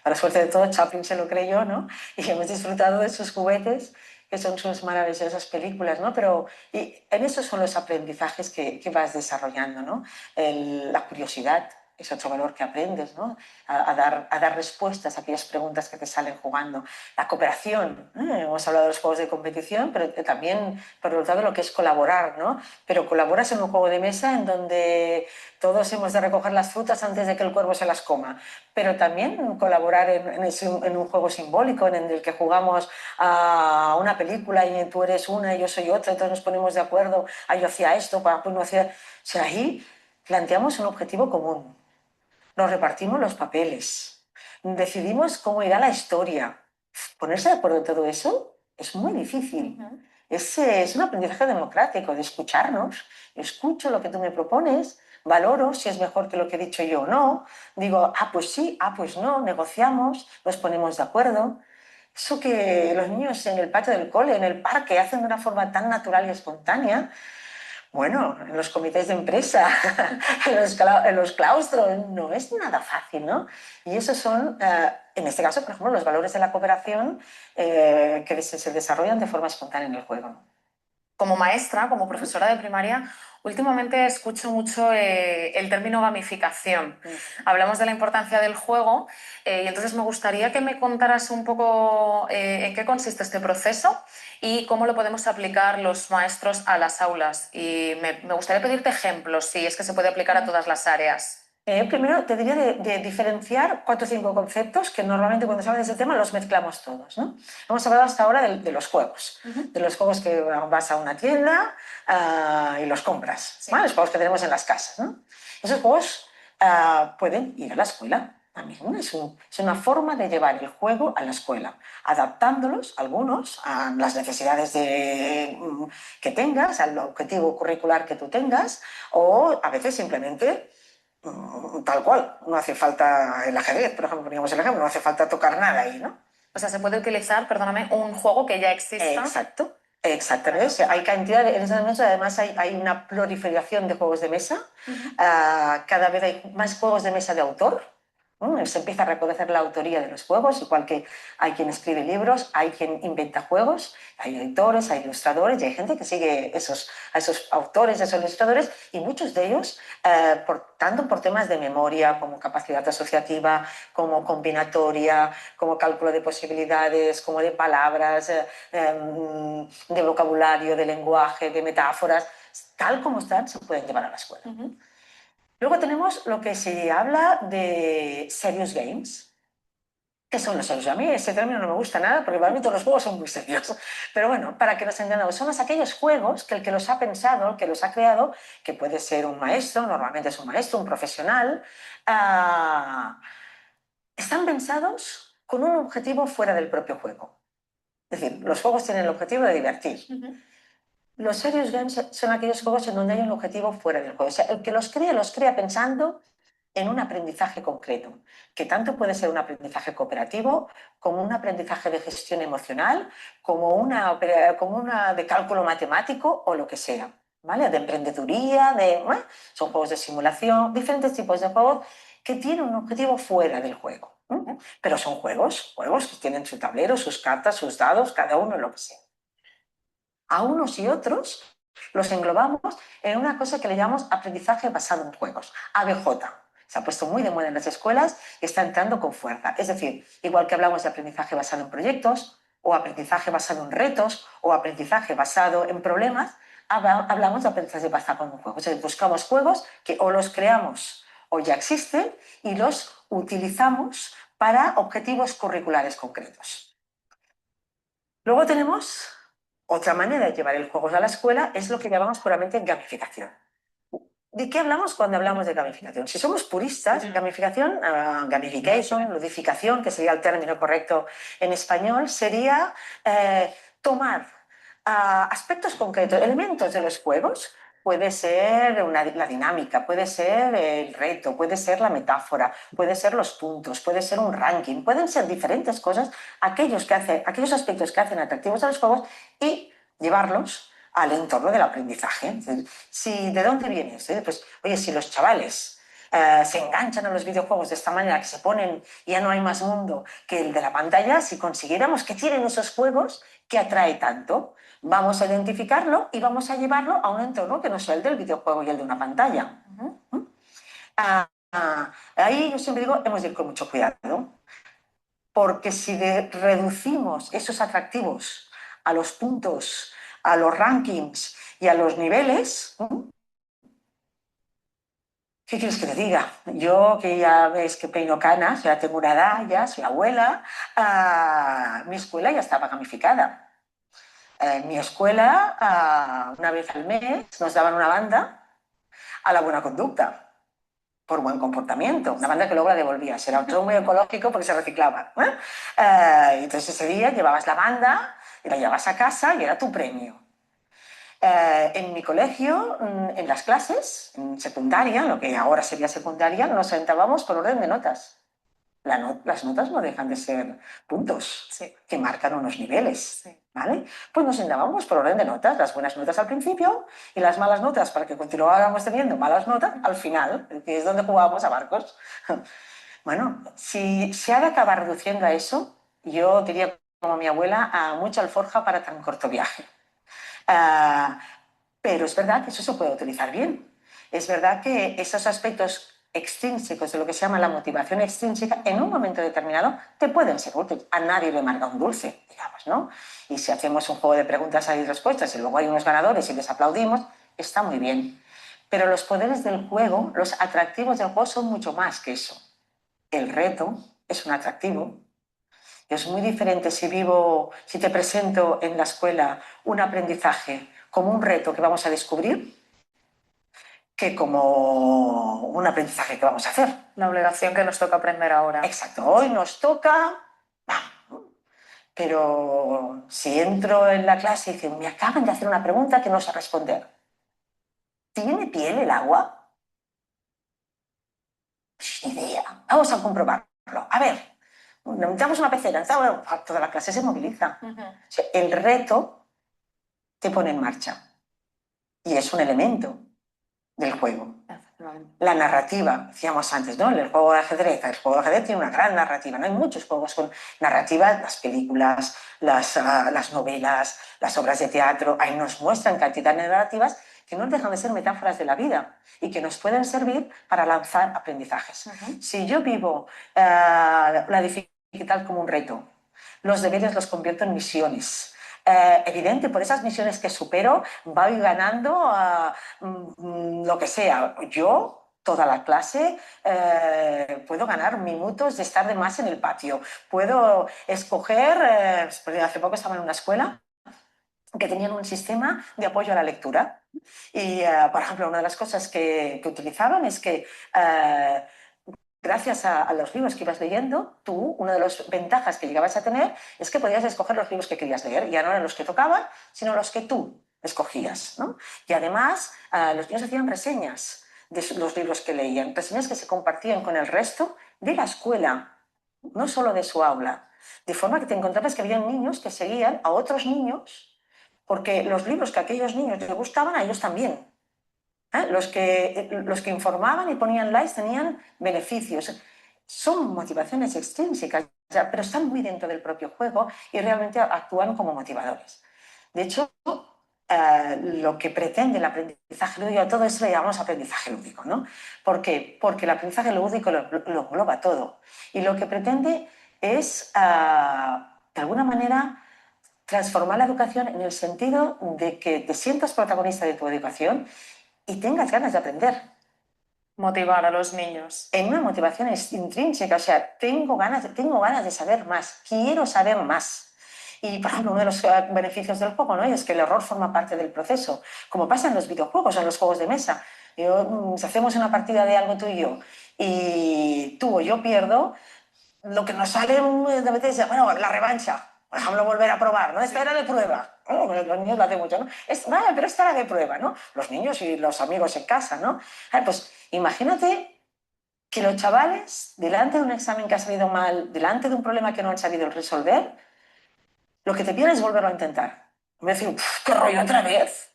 Para suerte de todo, Chaplin se lo creyó, ¿no? Y hemos disfrutado de sus juguetes, que son sus maravillosas películas, ¿no? Pero en esos son los aprendizajes que vas desarrollando, ¿no? La curiosidad, es otro valor que aprendes, ¿no? A dar respuestas a aquellas preguntas que te salen jugando. La cooperación, hemos hablado de los juegos de competición, pero también, por otro lado, lo que es colaborar, ¿no? Pero colaboras en un juego de mesa en donde todos hemos de recoger las frutas antes de que el cuervo se las coma, pero también colaborar en un juego simbólico en el que jugamos a una película y tú eres una y yo soy otra, entonces nos ponemos de acuerdo, yo hacía esto, pues no hacía... O sea, ahí planteamos un objetivo común, nos repartimos los papeles, decidimos cómo irá la historia. Ponerse de acuerdo en todo eso es muy difícil. Es un aprendizaje democrático de escucharnos. Escucho lo que tú me propones, valoro si es mejor que lo que he dicho yo o no. Digo, pues sí, pues no, negociamos, nos ponemos de acuerdo. Eso que los niños en el patio del cole, en el parque, hacen de una forma tan natural y espontánea. Bueno, en los comités de empresa, en los claustros, no es nada fácil, ¿no? Y esos son, en este caso, por ejemplo, los valores de la cooperación que se desarrollan de forma espontánea en el juego. Como maestra, como profesora de primaria, últimamente escucho mucho el término gamificación. Hablamos de la importancia del juego y entonces me gustaría que me contaras un poco en qué consiste este proceso y cómo lo podemos aplicar los maestros a las aulas. Y me gustaría pedirte ejemplos, si es que se puede aplicar a todas las áreas. Primero te diría de diferenciar 4 o 5 conceptos que normalmente cuando se habla de ese tema los mezclamos todos, ¿no? Hemos hablado hasta ahora de los juegos, de los juegos que vas a una tienda y los compras, Sí. ¿vale? Los juegos que tenemos en las casas, ¿no? Esos juegos pueden ir a la escuela también, ¿no? Es una forma de llevar el juego a la escuela, adaptándolos, algunos, a las necesidades que tengas, al objetivo curricular que tú tengas, o a veces simplemente tal cual, no hace falta el ajedrez, por ejemplo, poníamos el ejemplo, no hace falta tocar nada ahí, ¿no? O sea, se puede utilizar, perdóname, un juego que ya exista. Exacto, exactamente. Hay cantidad, en estos momentos además hay una proliferación de juegos de mesa, cada vez hay más juegos de mesa de autor. Se empieza a reconocer la autoría de los juegos, igual que hay quien escribe libros, hay quien inventa juegos, hay editores, hay ilustradores y hay gente que sigue a esos autores, a esos ilustradores y muchos de ellos, tanto por temas de memoria como capacidad asociativa, como combinatoria, como cálculo de posibilidades, como de palabras, de vocabulario, de lenguaje, de metáforas, tal como están, se pueden llevar a la escuela. Luego tenemos lo que se habla de serious games. ¿Qué son los serious? A mí ese término no me gusta nada porque para mí todos los juegos son muy serios. Pero bueno, para que nos entendamos, son aquellos juegos que el que los ha pensado, el que los ha creado, que puede ser un maestro, normalmente es un maestro, un profesional, están pensados con un objetivo fuera del propio juego. Es decir, los juegos tienen el objetivo de divertir. Los serious games son aquellos juegos en donde hay un objetivo fuera del juego. O sea, el que los crea pensando en un aprendizaje concreto, que tanto puede ser un aprendizaje cooperativo, como un aprendizaje de gestión emocional, como una de cálculo matemático o lo que sea, ¿vale? De emprendeduría, son juegos de simulación, diferentes tipos de juegos que tienen un objetivo fuera del juego. Pero son juegos que tienen su tablero, sus cartas, sus dados, cada uno lo que sea. A unos y otros los englobamos en una cosa que le llamamos aprendizaje basado en juegos, ABJ. Se ha puesto muy de moda en las escuelas y está entrando con fuerza. Es decir, igual que hablamos de aprendizaje basado en proyectos, o aprendizaje basado en retos, o aprendizaje basado en problemas, hablamos de aprendizaje basado en juegos. Es decir, buscamos juegos que o los creamos o ya existen y los utilizamos para objetivos curriculares concretos. Luego tenemos otra manera de llevar el juego a la escuela, es lo que llamamos puramente gamificación. ¿De qué hablamos cuando hablamos de gamificación? Si somos puristas, gamificación, gamification, ludificación, que sería el término correcto en español, sería tomar aspectos concretos, elementos de los juegos. Puede ser la dinámica, puede ser el reto, puede ser la metáfora, puede ser los puntos, puede ser un ranking, pueden ser diferentes cosas, aquellos aspectos que hacen atractivos a los juegos y llevarlos al entorno del aprendizaje. ¿De dónde viene eso? Pues, oye, si los chavales se enganchan a los videojuegos de esta manera, que se ponen, ya no hay más mundo que el de la pantalla, si consiguiéramos que tienen esos juegos que atrae tanto, vamos a identificarlo y vamos a llevarlo a un entorno que no sea el del videojuego y el de una pantalla. ahí yo siempre digo, hemos de ir con mucho cuidado, porque si reducimos esos atractivos a los puntos, a los rankings y a los niveles, ¿qué quieres que te diga? Yo, que ya ves que peino canas, ya tengo una edad, ya soy abuela, mi escuela ya estaba gamificada. En mi escuela, una vez al mes, nos daban una banda a la buena conducta, por buen comportamiento, una banda que luego la devolvías, era otro muy ecológico porque se reciclaba. Entonces ese día llevabas la banda y la llevabas a casa y era tu premio. En mi colegio, en las clases, en secundaria, lo que ahora sería secundaria, nos sentábamos por orden de notas. Las notas no dejan de ser puntos que marcan unos niveles, ¿vale? Pues nos sentábamos por orden de notas, las buenas notas al principio y las malas notas para que continuáramos teniendo malas notas al final, que es donde jugábamos a barcos. Bueno, si se ha de acabar reduciendo a eso, yo diría como mi abuela, a mucha alforja para tan corto viaje. Pero es verdad que eso se puede utilizar bien. Es verdad que esos aspectos extrínsecos de lo que se llama la motivación extrínseca, en un momento determinado te pueden ser útiles. A nadie le amarga un dulce, digamos, ¿no? Y si hacemos un juego de preguntas y respuestas y luego hay unos ganadores y les aplaudimos, está muy bien. Pero los poderes del juego, los atractivos del juego son mucho más que eso. El reto es un atractivo. Es muy diferente si te presento en la escuela un aprendizaje como un reto que vamos a descubrir que como un aprendizaje que vamos a hacer. La obligación que nos toca aprender ahora. Exacto, hoy nos toca, pero si entro en la clase y dicen, me acaban de hacer una pregunta que no sé responder. ¿Tiene piel el agua? Ni idea. Vamos a comprobarlo. A ver, necesitamos una pecera. Toda la clase se moviliza. O sea, el reto te pone en marcha y es un elemento del juego. La narrativa, decíamos antes, ¿no? El juego de ajedrez tiene una gran narrativa, ¿no? Hay muchos juegos con narrativa, las películas, las novelas, las obras de teatro, ahí nos muestran cantidad de narrativas que no dejan de ser metáforas de la vida y que nos pueden servir para lanzar aprendizajes. Si yo vivo la dificultad como un reto, los deberes los convierto en misiones. Evidente, por esas misiones que supero, voy ganando lo que sea. Yo, toda la clase, puedo ganar minutos de estar de más en el patio. Puedo escoger, hace poco estaba en una escuela que tenían un sistema de apoyo a la lectura. Y, por ejemplo, una de las cosas que utilizaban es que gracias a los libros que ibas leyendo, una de las ventajas que llegabas a tener es que podías escoger los libros que querías leer. Ya no eran los que tocaban, sino los que tú escogías, ¿no? Y además, los niños hacían reseñas de los libros que leían, reseñas que se compartían con el resto de la escuela, no solo de su aula. De forma que te encontrabas que había niños que seguían a otros niños porque los libros que a aquellos niños les gustaban, a ellos también. Los que informaban y ponían likes tenían beneficios. Son motivaciones extrínsecas, pero están muy dentro del propio juego y realmente actúan como motivadores. De hecho, lo que pretende el aprendizaje lúdico, a todo eso le llamamos aprendizaje lúdico, ¿no? ¿Por qué? Porque el aprendizaje lúdico lo engloba todo. Y lo que pretende es, de alguna manera, transformar la educación en el sentido de que te sientas protagonista de tu educación y tengas ganas de aprender. Motivar a los niños. En una motivación intrínseca, o sea, tengo ganas de saber más, quiero saber más. Y, por ejemplo, uno de los beneficios del juego, ¿no?, es que el error forma parte del proceso, como pasa en los videojuegos, en los juegos de mesa. Si hacemos una partida de algo tú y tú o yo pierdo, lo que nos sale de veces es, bueno, la revancha. Por ejemplo, volver a probar, ¿no? Esta era de prueba. Oh, los niños lo hacen mucho, ¿no? Vale, pero esta era de prueba, ¿no? Los niños y los amigos en casa, ¿no? Pues imagínate que los chavales, delante de un examen que ha salido mal, delante de un problema que no han sabido resolver, lo que te piden es volverlo a intentar. Me dicen, ¡qué rollo otra vez!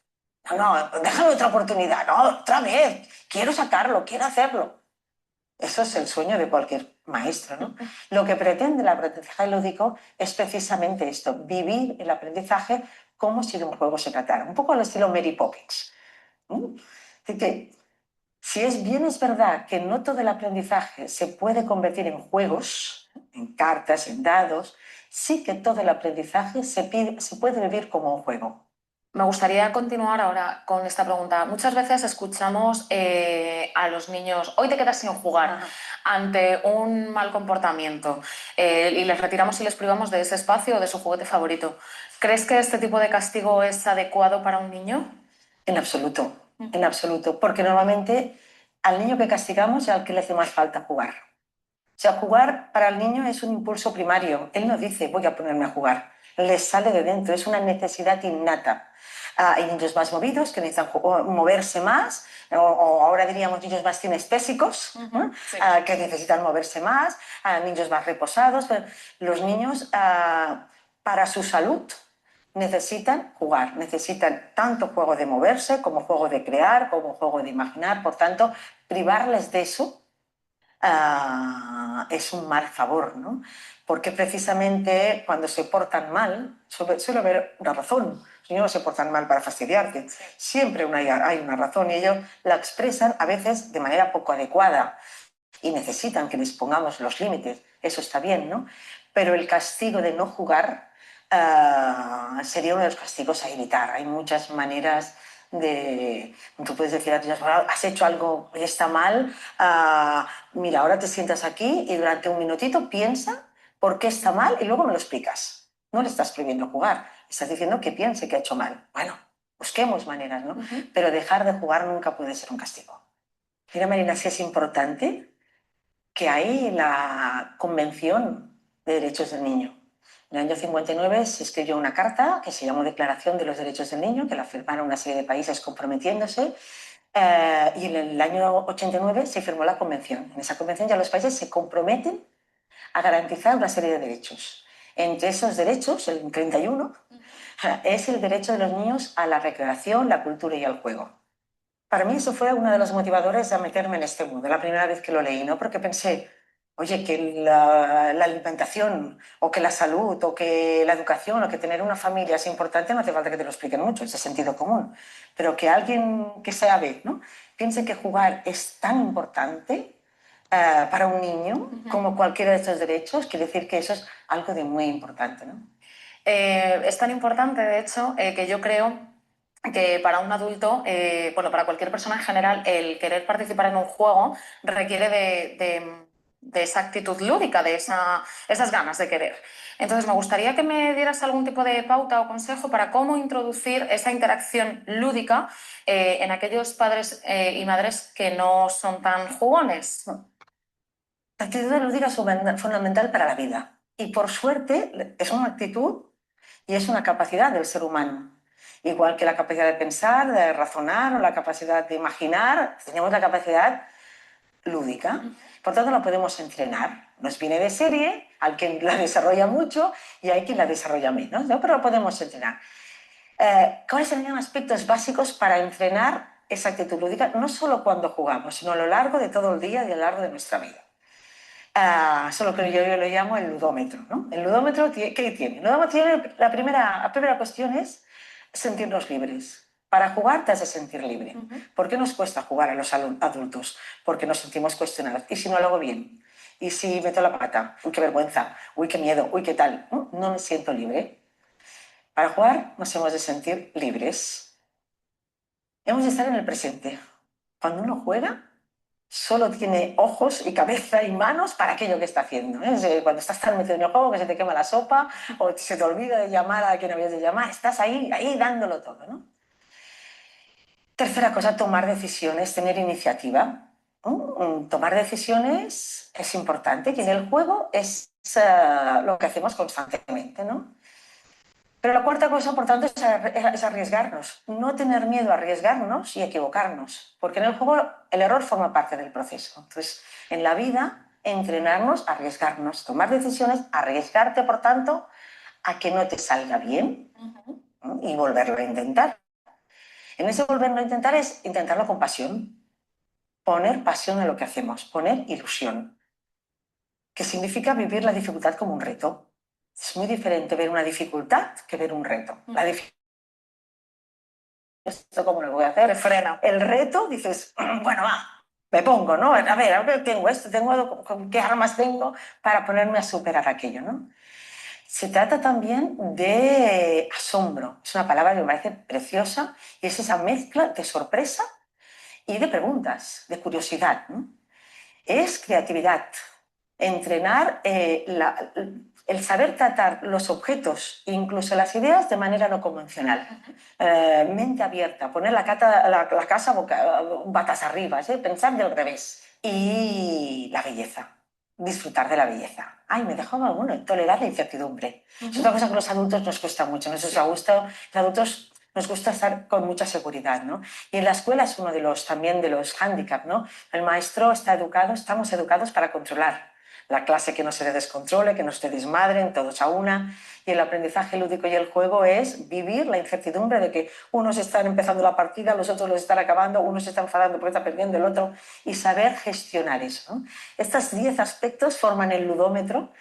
No, déjame otra oportunidad. No, otra vez. Quiero sacarlo, quiero hacerlo. Eso es el sueño de cualquier maestro, ¿no? Lo que pretende el aprendizaje lúdico es precisamente esto, vivir el aprendizaje como si de un juego se tratara, un poco al estilo Mary Poppins. De que Si es bien es verdad que no todo el aprendizaje se puede convertir en juegos, en cartas, en dados, sí que todo el aprendizaje se puede vivir como un juego. Me gustaría continuar ahora con esta pregunta. Muchas veces escuchamos a los niños, hoy te quedas sin jugar, ante un mal comportamiento y les retiramos y les privamos de ese espacio o de su juguete favorito. ¿Crees que este tipo de castigo es adecuado para un niño? En absoluto, porque normalmente al niño que castigamos es al que le hace más falta jugar. O sea, jugar para el niño es un impulso primario. Él no dice, voy a ponerme a jugar. Le sale de dentro, es una necesidad innata. Hay niños más movidos que necesitan moverse más, o ahora diríamos niños más kinestésicos, ¿no? Sí. Que necesitan moverse más, niños más reposados. Los niños, para su salud, necesitan jugar, necesitan tanto juego de moverse como juego de crear, como juego de imaginar. Por tanto, privarles de eso es un mal favor, ¿no? Porque precisamente cuando se portan mal, suele haber una razón. Los niños no se portan mal para fastidiarte. Siempre hay una razón y ellos la expresan a veces de manera poco adecuada y necesitan que les pongamos los límites. Eso está bien, ¿no? Pero el castigo de no jugar sería uno de los castigos a evitar. Hay muchas maneras de... Tú puedes decir a tus hijos, has hecho algo que está mal, mira, ahora te sientas aquí y durante un minutito piensa por qué está mal y luego me lo explicas. No le estás prohibiendo jugar, estás diciendo que piense que ha hecho mal. Bueno, busquemos maneras, ¿no? Pero dejar de jugar nunca puede ser un castigo. Mira, Marina, si es importante que hay la Convención de Derechos del Niño. En el año 59 se escribió una carta que se llamó Declaración de los Derechos del Niño, que la firmaron una serie de países comprometiéndose, y en el año 89 se firmó la convención. En esa convención ya los países se comprometen a garantizar una serie de derechos. Entre esos derechos, el 31, es el derecho de los niños a la recreación, la cultura y al juego. Para mí eso fue uno de los motivadores a meterme en este mundo, la primera vez que lo leí, ¿no? Porque pensé, oye, que la alimentación o que la salud o que la educación o que tener una familia es importante, no hace falta que te lo expliquen mucho, es de sentido común. Pero que alguien que sabe, ¿no? Piense que jugar es tan importante para un niño como cualquiera de estos derechos, quiere decir que eso es algo de muy importante, ¿no? Es tan importante, de hecho, que yo creo que para un adulto, bueno, para cualquier persona en general, el querer participar en un juego requiere de esa actitud lúdica, de esas ganas de querer. Entonces, me gustaría que me dieras algún tipo de pauta o consejo para cómo introducir esa interacción lúdica en aquellos padres y madres que no son tan jugones. La actitud lúdica es fundamental para la vida y por suerte es una actitud y es una capacidad del ser humano. Igual que la capacidad de pensar, de razonar o la capacidad de imaginar, tenemos la capacidad lúdica. Por tanto, la podemos entrenar. Nos viene de serie, hay quien la desarrolla mucho y hay quien la desarrolla menos, ¿no? Pero la podemos entrenar. ¿Cuáles serían aspectos básicos para entrenar esa actitud lúdica? No solo cuando jugamos, sino a lo largo de todo el día y a lo largo de nuestra vida. Solo que yo lo llamo el ludómetro, ¿no? El ludómetro, ¿qué tiene? El ludómetro tiene, la primera cuestión es sentirnos libres. Para jugar te has de sentir libre. ¿Por qué nos cuesta jugar a los adultos? Porque nos sentimos cuestionados. ¿Y si no lo hago bien? ¿Y si meto la pata? Uy, qué vergüenza. Uy, qué miedo. Uy, qué tal. No me siento libre. Para jugar nos hemos de sentir libres. Hemos de estar en el presente. Cuando uno juega, solo tiene ojos y cabeza y manos para aquello que está haciendo. Cuando estás tan metido en el juego que se te quema la sopa o se te olvida de llamar a quien habías de llamar, estás ahí dándolo todo, ¿no? Tercera cosa, tomar decisiones, tener iniciativa. Tomar decisiones es importante y en el juego es lo que hacemos constantemente, ¿no? Pero la cuarta cosa importante es arriesgarnos, no tener miedo a arriesgarnos y equivocarnos, porque en el juego el error forma parte del proceso. Entonces, en la vida, entrenarnos, arriesgarnos, tomar decisiones, arriesgarte, por tanto, a que no te salga bien, ¿no? Y volverlo a intentar. En ese volverlo a intentar es intentarlo con pasión, poner pasión en lo que hacemos, poner ilusión, que significa vivir la dificultad como un reto. Es muy diferente ver una dificultad que ver un reto. La ¿esto cómo lo voy a hacer? Te frena. El reto, dices, bueno, va, me pongo, ¿no? A ver, tengo esto, ¿qué armas tengo para ponerme a superar aquello, ¿no? Se trata también de asombro. Es una palabra que me parece preciosa y es esa mezcla de sorpresa y de preguntas, de curiosidad, ¿no? Es creatividad, entrenar el saber tratar los objetos, incluso las ideas, de manera no convencional. Mente abierta, poner la casa patas arriba, ¿sí? Pensar del revés. Y la belleza, disfrutar de la belleza. Ay, me dejaba uno, tolerar la incertidumbre. Es otra cosa que a los adultos nos cuesta mucho. Nosotros a gusto, los adultos nos gusta estar con mucha seguridad, ¿no? Y en la escuela es uno de los, también de los hándicaps, ¿no? El maestro está educado, estamos educados para controlar la clase, que no se descontrole, que no se desmadren, todos a una. Y el aprendizaje lúdico y el juego es vivir la incertidumbre de que unos están empezando la partida, los otros los están acabando, uno se está enfadando porque está perdiendo el otro, y saber gestionar eso, ¿no? Estos 10 aspectos forman el ludómetro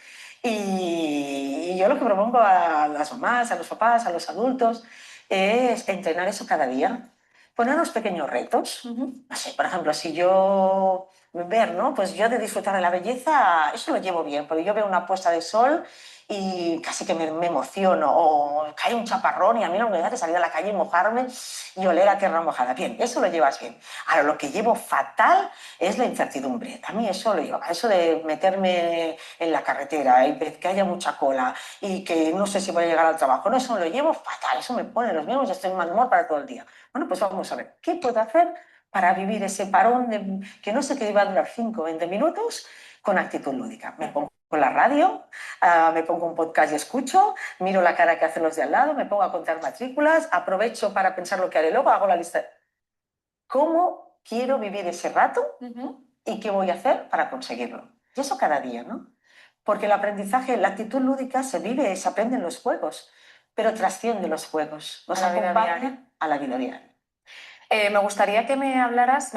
y yo lo que propongo a las mamás, a los papás, a los adultos es entrenar eso cada día. Ponernos pequeños retos. No sé, por ejemplo, si yo ver, ¿no? Pues yo de disfrutar de la belleza, eso lo llevo bien, porque yo veo una puesta de sol y casi que me emociono, o cae un chaparrón y a mí no me da de salir a la calle y mojarme y oler a tierra mojada. Bien, eso lo llevas bien. Ahora, lo que llevo fatal es la incertidumbre. A mí eso lo llevo, eso de meterme en la carretera y que haya mucha cola y que no sé si voy a llegar al trabajo, no, eso lo llevo fatal, eso me pone los mismos, estoy en mal humor para todo el día. Bueno, pues vamos a ver, ¿qué puedo hacer para vivir ese parón que no sé qué va a durar 5 o 20 minutos con actitud lúdica? Me pongo la radio, me pongo un podcast y escucho, miro la cara que hacen los de al lado, me pongo a contar matrículas, aprovecho para pensar lo que haré luego, hago la lista. ¿Cómo quiero vivir ese rato y qué voy a hacer para conseguirlo? Y eso cada día, ¿no? Porque el aprendizaje, la actitud lúdica se vive, se aprende en los juegos, pero trasciende los juegos, nos acompaña a la vida diaria. Me gustaría que me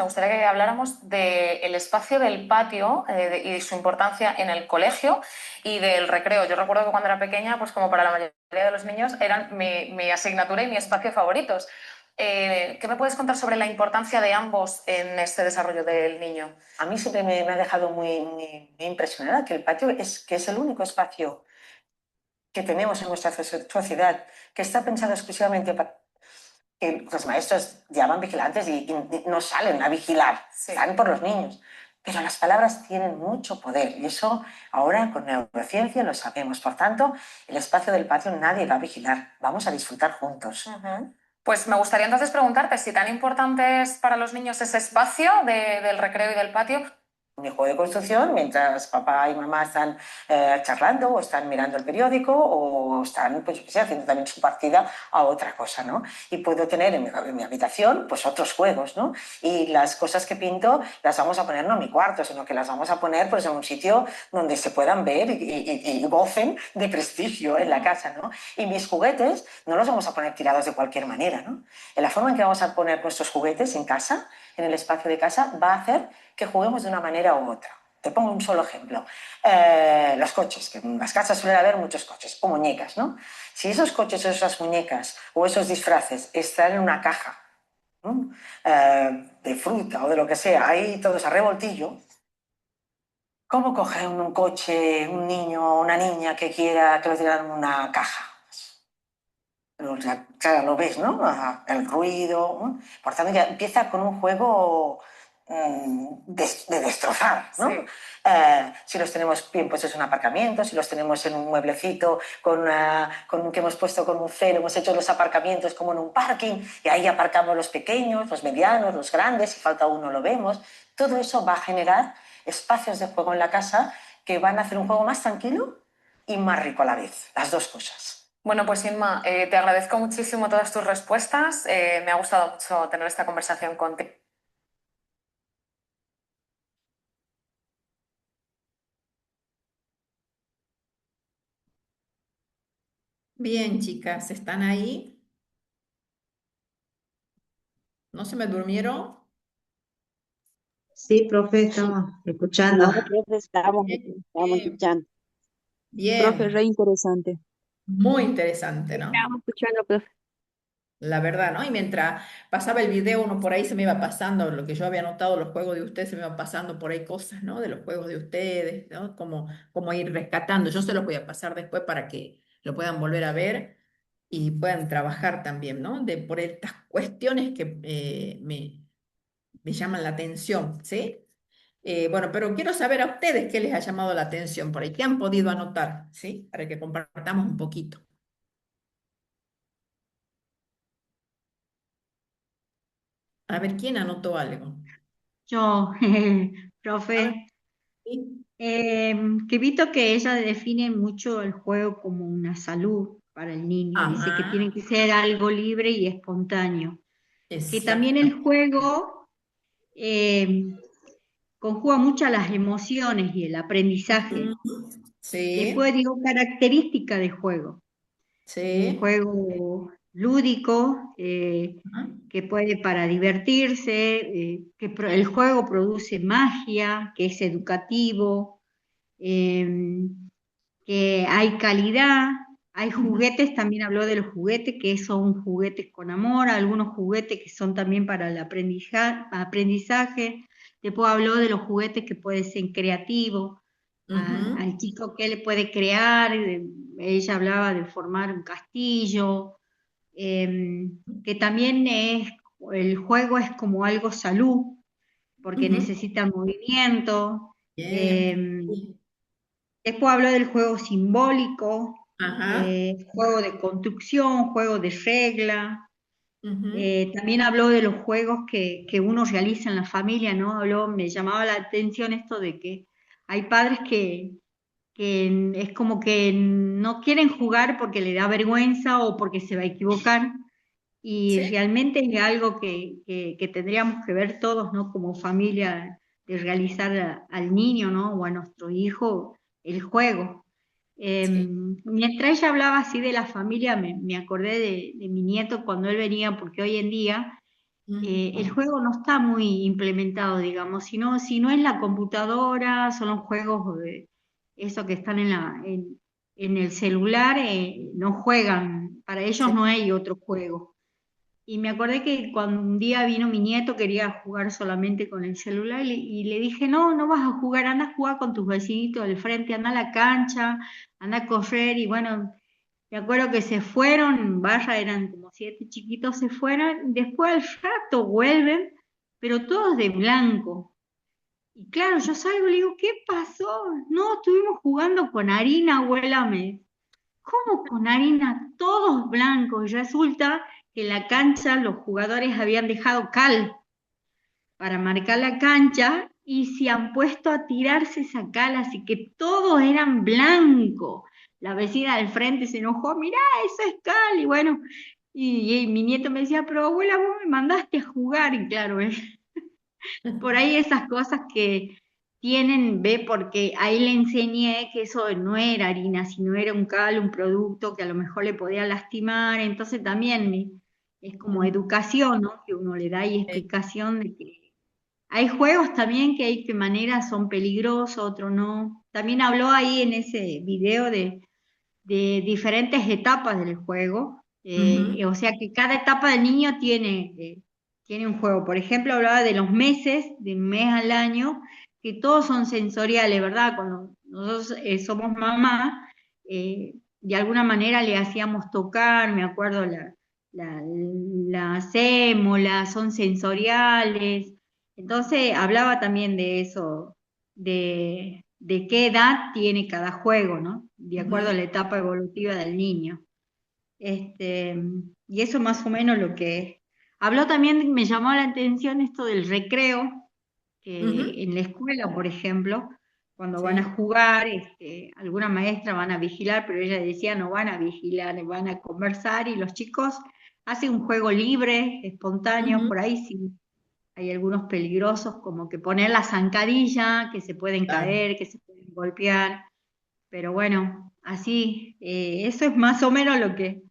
gustaría que habláramos del espacio del patio y su importancia en el colegio y del recreo. Yo recuerdo que cuando era pequeña, pues como para la mayoría de los niños, eran mi asignatura y mi espacio favoritos. ¿Qué me puedes contar sobre la importancia de ambos en este desarrollo del niño? A mí siempre me ha dejado muy impresionada que el patio que es el único espacio que tenemos en nuestra sociedad que está pensado exclusivamente para que los maestros llaman vigilantes y no salen a vigilar, sí, están por los niños. Pero las palabras tienen mucho poder y eso ahora con neurociencia lo sabemos. Por tanto, el espacio del patio nadie va a vigilar, vamos a disfrutar juntos. Pues me gustaría entonces preguntarte si tan importante es para los niños ese espacio del recreo y del patio. Mi juego de construcción, mientras papá y mamá están charlando o están mirando el periódico o están, pues yo qué sé, haciendo también su partida a otra cosa, ¿no? Y puedo tener en mi habitación, pues otros juegos, ¿no? Y las cosas que pinto las vamos a poner no en mi cuarto, sino que las vamos a poner pues en un sitio donde se puedan ver y gocen de prestigio en la casa, ¿no? Y mis juguetes no los vamos a poner tirados de cualquier manera, ¿no? En la forma en que vamos a poner nuestros juguetes en casa, en el espacio de casa, va a hacer que juguemos de una manera u otra. Te pongo un solo ejemplo. Los coches, que en las casas suele haber muchos coches, o muñecas, ¿no? Si esos coches o esas muñecas o esos disfraces están en una caja, ¿no? De fruta o de lo que sea, ahí todos a revoltillo, ¿cómo coge un coche, un niño o una niña que quiera que lo tiran en una caja? Claro, lo ves, ¿no? El ruido, ¿no? Por tanto, ya empieza con un juego de destrozar, ¿no? Sí. Si los tenemos bien puestos en un aparcamiento, si los tenemos en un mueblecito que hemos puesto con un cero, hemos hecho los aparcamientos como en un parking y ahí aparcamos los pequeños, los medianos, los grandes, si falta uno lo vemos. Todo eso va a generar espacios de juego en la casa que van a hacer un juego más tranquilo y más rico a la vez, las dos cosas. Bueno, pues Inma, te agradezco muchísimo todas tus respuestas. Me ha gustado mucho tener esta conversación contigo. Bien, chicas, ¿están ahí? ¿No se me durmieron? Sí, profe, estamos escuchando. No, profe, estamos Bien, escuchando. Profe, bien, re interesante. muy interesante, ¿no? Estamos escuchando, profe. la verdad, ¿no? Y mientras pasaba el video, uno por ahí se me iba pasando, lo que yo había notado, los juegos de ustedes, se me iban pasando por ahí cosas, ¿no? De los juegos de ustedes, ¿no? Como ir rescatando. Yo se los voy a pasar después para que lo puedan volver a ver y puedan trabajar también, ¿no? Por estas cuestiones que me llaman la atención, ¿sí? Bueno, pero quiero saber a ustedes qué les ha llamado la atención por ahí, qué han podido anotar, ¿sí? Para que compartamos un poquito. A ver, ¿quién anotó algo? Yo, A ver, profe, sí. que visto que ella define mucho el juego como una salud para el niño, dice que Ajá, tiene que ser algo libre y espontáneo, que también exacto. el juego eh, conjuga mucho las emociones y el aprendizaje. Ujú. Después Sí, digo característica de juego. Un sí. juego lúdico Ajá, que puede para divertirse, el juego produce magia, que es educativo, eh, que hay calidad, hay ujú, juguetes, también habló de los juguetes, que son juguetes con amor, algunos juguetes que son también para el aprendizaje, después habló de los juguetes que pueden ser creativos, ujú. al chico que le puede crear, ella hablaba de formar un castillo, que también el juego es como algo salud, porque Ujú. necesita movimiento. Bien. em, Sí. Después habló del juego simbólico, Ajá. juego de construcción, juego de regla. Ujú. También habló de los juegos que uno realiza en la familia, ¿no? Me llamaba la atención esto de que hay padres que es como que no quieren jugar porque le da vergüenza o porque se va a equivocar. Y Sí. realmente es algo que tendríamos que ver todos, ¿no? Como familia, de realizar al niño, ¿no? O a nuestro hijo el juego. Sí. Mientras ella hablaba así de la familia, me acordé de mi nieto cuando él venía, porque hoy en día el Ujú. juego no está muy implementado, digamos, si no es la computadora, son los juegos esos que están en el celular, no juegan, para ellos Sí. no hay otro juego. Y me acordé que cuando un día vino mi nieto, quería jugar solamente con el celular y le dije, no, no vas a jugar, anda a jugar con tus vecinitos del frente, anda a la cancha, anda a correr. Y bueno, me acuerdo que se fueron, barra eran como 7 chiquitos, se fueron, después al rato vuelven, pero todos de blanco. Y claro, yo salgo y le digo, ¿qué pasó? No, estuvimos jugando con harina, abuela, ¿cómo con harina? Todos blancos. Y resulta que en la cancha los jugadores habían dejado cal para marcar la cancha y se han puesto a tirarse esa cal, así que todos eran blancos. La vecina del frente se enojó, mirá, eso es cal. Y bueno, y mi nieto me decía, pero abuela, vos me mandaste a jugar. Y claro, por ahí esas cosas que tienen, ve, porque ahí le enseñé que eso no era harina, sino era un cal, un producto que a lo mejor le podía lastimar, entonces también es como Ujú. educación, ¿no? Que uno le da y Sí. explicación de que hay juegos también que hay que maneras son peligrosos, otros no. También habló ahí en ese video de diferentes etapas del juego. Ujú. O sea que cada etapa del niño tiene un juego. Por ejemplo, hablaba de los meses, de un mes al año, que todos son sensoriales, ¿verdad? Cuando nosotros somos mamá, de alguna manera le hacíamos tocar, me acuerdo, la, las émolas son sensoriales. Entonces hablaba también de eso, de qué edad tiene cada juego, ¿no? De acuerdo a Ujú. la etapa evolutiva del niño. Este, y eso más o menos lo que es. Habló también, me llamó la atención esto del recreo, Ujú. que en la escuela, por ejemplo, cuando van a Sí. jugar, alguna maestra van a vigilar, pero ella decía no van a vigilar, van a conversar y los chicos hacen un juego libre, espontáneo, Ujú. por ahí sí hay algunos peligrosos, como que poner la zancadilla, que se pueden Claro. caer, que se pueden golpear, pero bueno, así, eso es más o menos lo que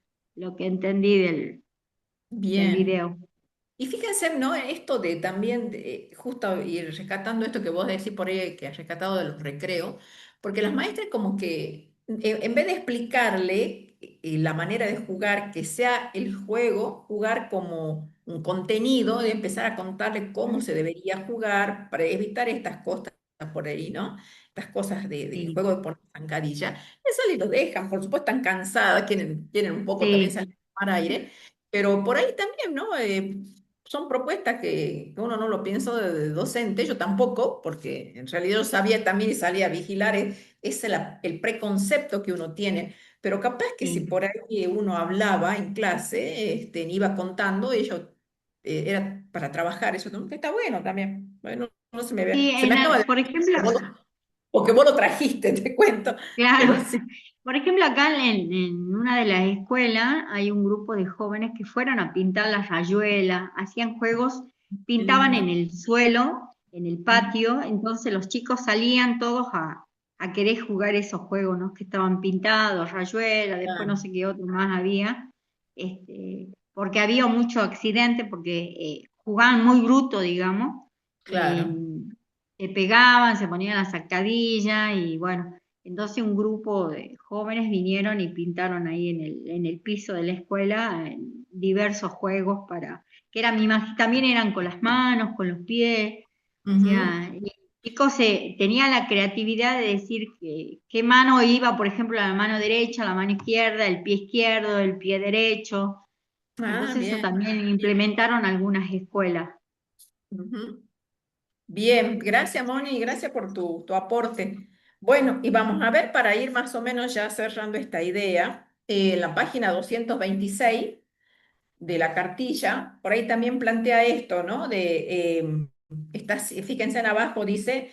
entendí del Bien. video. Y fíjense, ¿no? Esto de también, justo ir rescatando esto que vos decís por ahí, que has rescatado de los recreos, porque las maestras como que, en vez de explicarle y la manera de jugar, que sea el juego, jugar como un contenido, de empezar a contarle cómo se debería jugar para evitar estas cosas por ahí, ¿no? Estas cosas de Sí, juego de por zancadilla. Eso y lo dejan, por supuesto, están cansadas, quieren un poco también sí, salir a tomar aire, pero por ahí también, ¿no? Son propuestas que uno no lo piensa de docente, yo tampoco, porque en realidad yo sabía también y salía a vigilar, es el preconcepto que uno tiene, pero capaz que si sí. por ahí uno hablaba en clase, iba contando, era para trabajar, eso que está bueno también. Bueno, no se me Sí, ve, se me acaba de... por ejemplo, Porque vos lo trajiste, te cuento, claro. pero sí. Por ejemplo, acá en una de las escuelas hay un grupo de jóvenes que fueron a pintar las rayuelas, hacían juegos, Qué pintaban lindo. en el suelo, en el Mm, patio, entonces los chicos salían todos a querer jugar esos juegos, ¿no? Que estaban pintados, rayuelas, después no ah, sé qué otro más había, porque había mucho accidente, porque jugaban muy bruto, digamos, eh, claro. se pegaban, se ponían la zancadilla y bueno. Entonces un grupo de jóvenes vinieron y pintaron ahí en el piso de la escuela diversos juegos que eran, también eran con las manos, con los pies, o Ujú. sea, y el chico tenía la creatividad de decir qué mano iba, por ejemplo, la mano derecha, la mano izquierda, el pie izquierdo, el pie derecho. Ah, Entonces eso bien. también implementaron algunas escuelas. Ujú. Bien, gracias Moni, gracias por tu aporte. Bueno, y vamos a ver para ir más o menos ya cerrando esta idea, la página 226 de la cartilla, por ahí también plantea esto, ¿no? Fíjense en abajo, dice,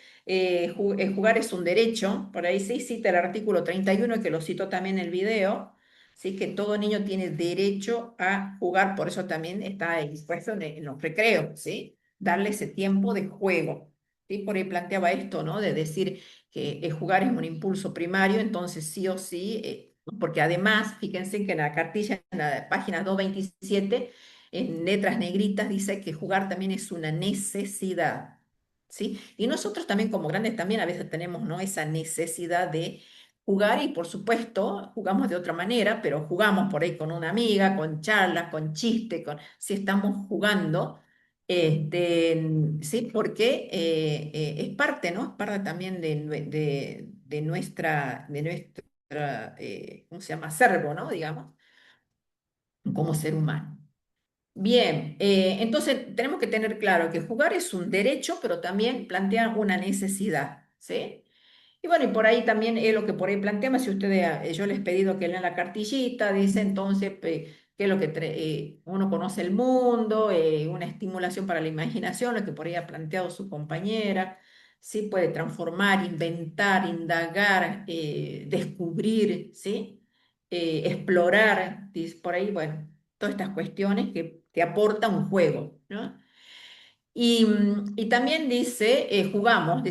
jugar es un derecho, por ahí sí cita el artículo 31 que lo cito también en el video, ¿sí? Que todo niño tiene derecho a jugar, por eso también está expuesto en los recreos, ¿sí? Darle ese tiempo de juego, ¿sí? Por ahí planteaba esto, ¿no? De decir que jugar es un impulso primario, entonces sí o sí, porque además, fíjense que en la cartilla, en la página 227 en letras negritas, dice que jugar también es una necesidad, ¿sí? Y nosotros también como grandes también a veces tenemos, ¿no? Esa necesidad de jugar y por supuesto jugamos de otra manera, pero jugamos por ahí con una amiga, con charlas, con chistes, si estamos jugando. Sí, porque es parte, ¿no? Es parte también de nuestra, ¿cómo se llama? Acervo, ¿no? Digamos, como ser humano. Bien, entonces tenemos que tener claro que jugar es un derecho, pero también plantea una necesidad, ¿sí? Y bueno, y por ahí también es lo que por ahí planteamos, si ustedes, yo les he pedido que lean la cartillita, dice entonces que es lo que uno conoce el mundo, una estimulación para la imaginación, lo que por ahí ha planteado su compañera, sí puede transformar, inventar, indagar, descubrir, ¿sí? Explorar, dice por ahí, bueno, todas estas cuestiones que te aporta un juego, ¿no? Y también dice, jugamos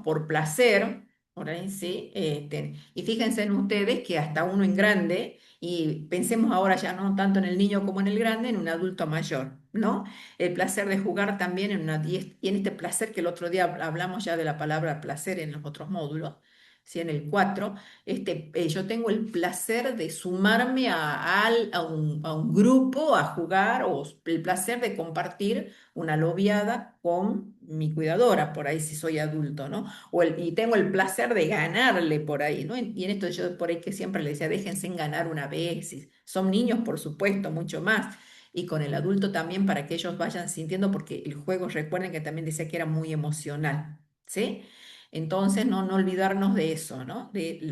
por placer, por ahí sí, y fíjense en ustedes que hasta uno en grande, y pensemos ahora ya no tanto en el niño como en el grande, en un adulto mayor, ¿no? El placer de jugar también y en este placer que el otro día hablamos ya de la palabra placer en los otros módulos, ¿sí? En el 4 yo tengo el placer de sumarme a un grupo a jugar, o el placer de compartir una lobiada con mi cuidadora, por ahí si soy adulto, ¿no? Y tengo el placer de ganarle por ahí, ¿no? Y en esto yo por ahí que siempre le decía, déjense en ganar una vez, y son niños, por supuesto, mucho más. Y con el adulto también para que ellos vayan sintiendo, porque el juego, recuerden que también decía que era muy emocional, ¿sí? Entonces, no olvidarnos de eso, ¿no?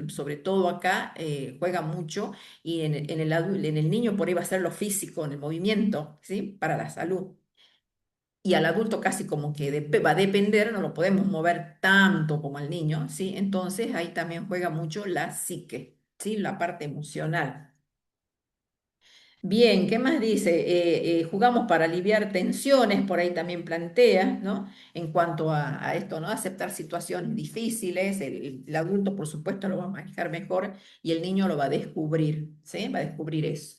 Sobre todo acá juega mucho y en el niño por ahí va a ser lo físico, en el movimiento, ¿sí? Para la salud. Y al adulto casi como que va a depender, no lo podemos mover tanto como al niño, ¿sí? Entonces ahí también juega mucho la psique, ¿sí? La parte emocional. Bien, ¿qué más dice? Jugamos para aliviar tensiones, por ahí también plantea, ¿no? En cuanto a esto, ¿no? Aceptar situaciones difíciles, el adulto por supuesto lo va a manejar mejor y el niño lo va a descubrir, ¿sí? Va a descubrir eso.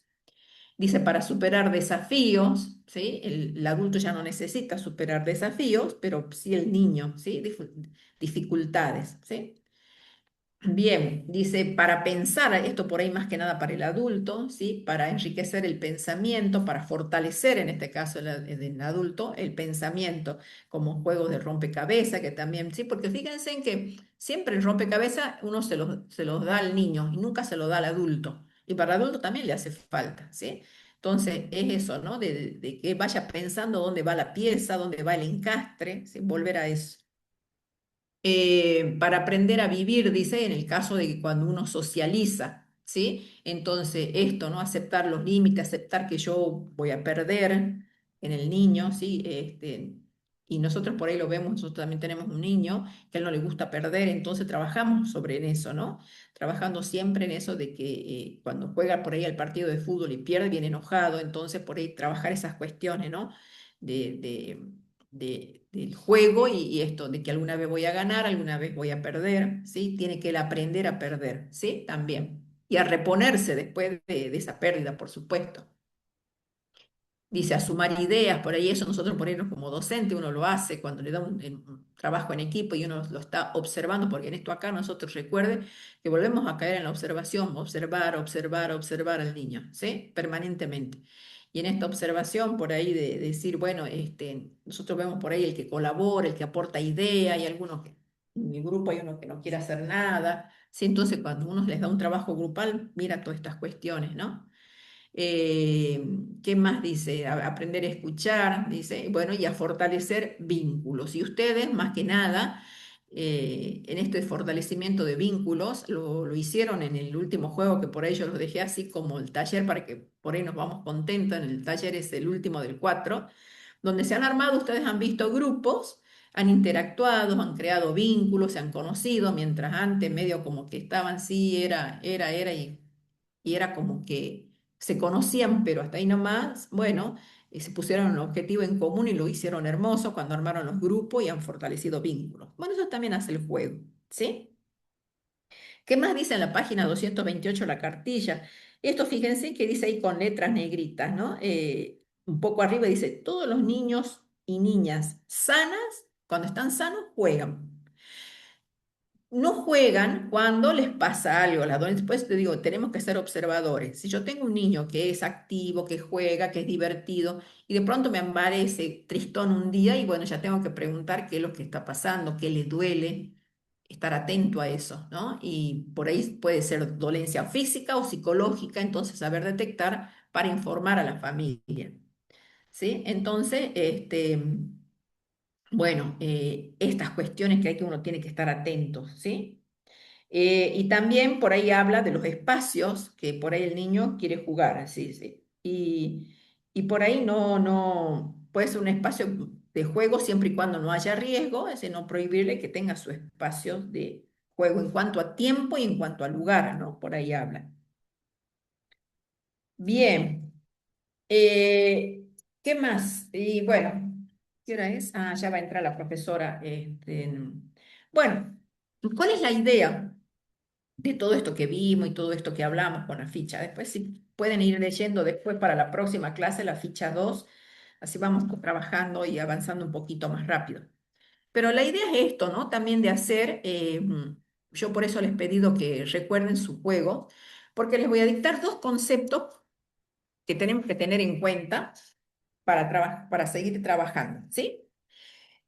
Dice, para superar desafíos, ¿sí? El adulto ya no necesita superar desafíos, pero sí el niño, ¿sí? Dificultades, ¿sí? Bien, dice, para pensar, esto por ahí más que nada para el adulto, ¿sí? Para enriquecer el pensamiento, para fortalecer en este caso del adulto el pensamiento, como juegos de rompecabezas, que también, ¿sí? Porque fíjense en que siempre el rompecabezas uno se los da al niño y nunca se lo da al adulto. Y para el adulto también le hace falta, ¿sí? Entonces es eso, ¿no? De que vaya pensando dónde va la pieza, dónde va el encastre, ¿sí? Volver a eso. Para aprender a vivir, dice, en el caso de que cuando uno socializa, ¿sí? Entonces, esto, ¿no? Aceptar los límites, aceptar que yo voy a perder en el niño, ¿sí? Y nosotros por ahí lo vemos, nosotros también tenemos un niño que a él no le gusta perder, entonces trabajamos sobre eso, ¿no? Trabajando siempre en eso de que cuando juega por ahí al partido de fútbol y pierde, viene enojado, entonces por ahí trabajar esas cuestiones, ¿no? De, de, del juego y esto, de que alguna vez voy a ganar, alguna vez voy a perder, ¿sí? Tiene que él aprender a perder, ¿sí? También. Y a reponerse después de esa pérdida, por supuesto. Dice, a sumar ideas, por ahí eso nosotros por ahí como docente uno lo hace cuando le da un trabajo en equipo y uno lo está observando, porque en esto acá nosotros recuerden que volvemos a caer en la observación, observar, observar, observar al niño, ¿sí? Permanentemente. Y en esta observación por ahí de decir, bueno, nosotros vemos por ahí el que colabora, el que aporta idea, hay algunos que en mi grupo hay uno que no quiere hacer nada, ¿sí? Entonces cuando uno les da un trabajo grupal, mira todas estas cuestiones, ¿no? Eh, ¿Qué más dice? Aprender a escuchar, dice, bueno, y a fortalecer vínculos. Y ustedes, más que nada, en este fortalecimiento de vínculos, lo hicieron en el último juego que por ahí yo los dejé así como el taller para que por ahí nos vamos contentos. En el taller es el último del 4 donde se han armado, ustedes han visto grupos, han interactuado, han creado vínculos, se han conocido, mientras antes medio como que estaban, sí, era, y era como que se conocían, pero hasta ahí nomás, bueno, se pusieron un objetivo en común y lo hicieron hermoso cuando armaron los grupos y han fortalecido vínculos. Bueno, eso también hace el juego, ¿sí? ¿Qué más dice en la página 228 la cartilla? Esto fíjense que dice ahí con letras negritas, ¿no? Un poco arriba dice, todos los niños y niñas sanas, cuando están sanos, juegan. No juegan cuando les pasa algo. Después te digo, tenemos que ser observadores. Si yo tengo un niño que es activo, que juega, que es divertido, y de pronto me aparece tristón un día, y bueno, ya tengo que preguntar qué es lo que está pasando, qué le duele, estar atento a eso, ¿no? Y por ahí puede ser dolencia física o psicológica, entonces saber detectar para informar a la familia, ¿sí? Entonces, bueno, estas cuestiones que uno tiene que estar atento, ¿sí? Y también por ahí habla de los espacios que por ahí el niño quiere jugar, sí, sí. Y por ahí no, puede ser un espacio de juego siempre y cuando no haya riesgo, es decir, no prohibirle que tenga su espacio de juego en cuanto a tiempo y en cuanto a lugar, ¿no? Por ahí habla. Bien, eh, ¿qué más? Y bueno, ¿qué hora es? Ah, ya va a entrar la profesora. Bueno, ¿cuál es la idea de todo esto que vimos y todo esto que hablamos con la ficha? Después, si pueden ir leyendo después para la próxima clase la ficha 2, así vamos trabajando y avanzando un poquito más rápido. Pero la idea es esto, ¿no? También de hacer, yo por eso les he pedido que recuerden su juego, porque les voy a dictar dos conceptos que tenemos que tener en cuenta para seguir trabajando, ¿sí?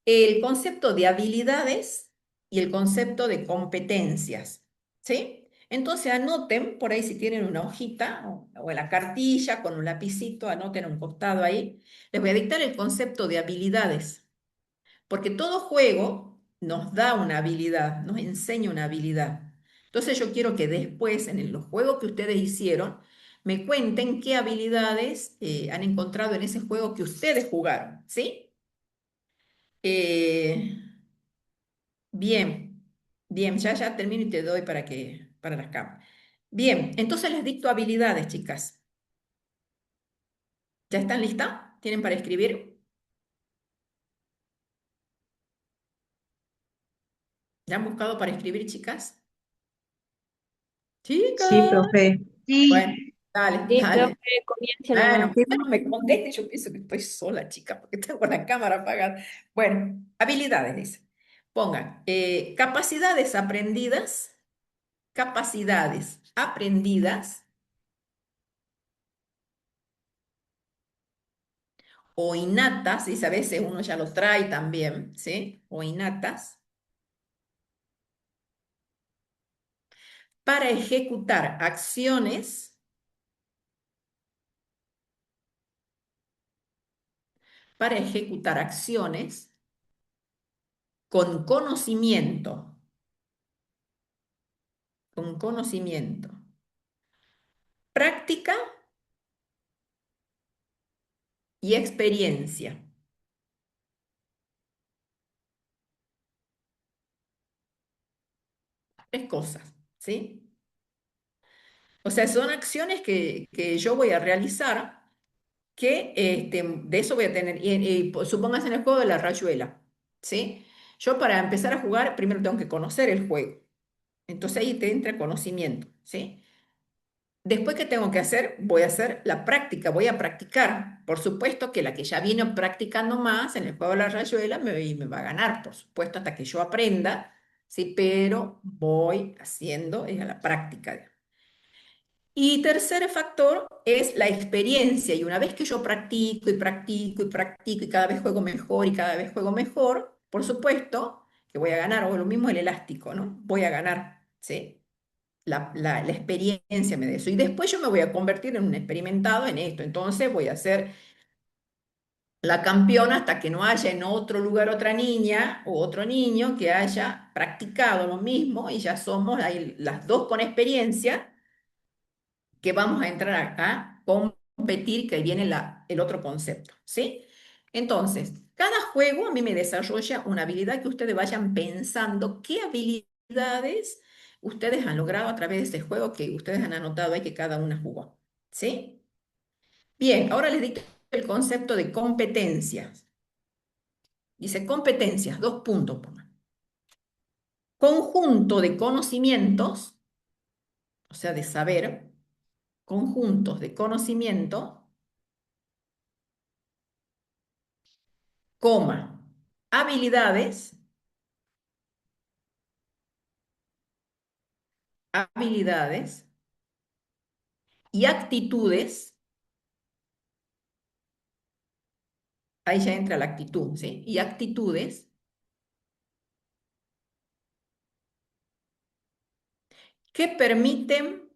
El concepto de habilidades y el concepto de competencias, ¿sí? Entonces anoten por ahí si tienen una hojita o en la cartilla con un lapicito, anoten a un costado ahí. Les voy a dictar el concepto de habilidades, porque todo juego nos da una habilidad, nos enseña una habilidad. Entonces yo quiero que después, en los juegos que ustedes hicieron, me cuenten qué habilidades han encontrado en ese juego que ustedes jugaron, ¿sí? Eh, Bien, bien, ya termino y te doy para las cámaras. Bien, entonces les dicto habilidades, chicas. ¿Ya están listas? ¿Tienen para escribir? ¿Ya han buscado para escribir, chicas? Sí, Chicas. profe. Bueno, Sí, dale, Sí, dale. profe, comience Bueno, nomás. usted no me conteste, yo pienso que estoy sola, chica, porque tengo la cámara apagada. Bueno, habilidades, dice. Pongan, capacidades aprendidas capacidades aprendidas o innatas, y a veces uno ya lo trae también, ¿sí? O innatas, para ejecutar acciones con conocimiento, práctica y experiencia. Tres cosas, ¿sí? O sea, son acciones que yo voy a realizar, que de eso voy a tener, supóngase en el juego de la rayuela, ¿sí? Yo para empezar a jugar, primero tengo que conocer el juego. Entonces ahí te entra conocimiento, ¿sí? Después, ¿qué tengo que hacer? Voy a hacer la práctica, voy a practicar. Por supuesto que la que ya viene practicando más en el juego de la rayuela me va a ganar, por supuesto, hasta que yo aprenda, ¿sí? Pero voy haciendo a la práctica. Y tercer factor es la experiencia. Y una vez que yo practico y practico y practico y cada vez juego mejor y cada vez juego mejor, por supuesto que voy a ganar, o lo mismo el elástico, ¿no? Voy a ganar, ¿sí? La experiencia me da eso. Y después yo me voy a convertir en un experimentado en esto. Entonces voy a ser la campeona hasta que no haya en otro lugar otra niña o otro niño que haya practicado lo mismo y ya somos ahí las dos con experiencia que vamos a entrar a competir, que ahí viene el otro concepto, ¿sí? Entonces, cada juego a mí me desarrolla una habilidad que ustedes vayan pensando qué habilidades ustedes han logrado a través de ese juego que ustedes han anotado ahí que cada una jugó, ¿sí? Bien, ahora les dicto el concepto de competencias. Dice competencias, dos puntos, pongan. Conjunto de conocimientos, o sea, de saber, conjuntos de conocimiento, coma, habilidades, habilidades y actitudes, ahí ya entra la actitud, ¿sí? Y actitudes que permiten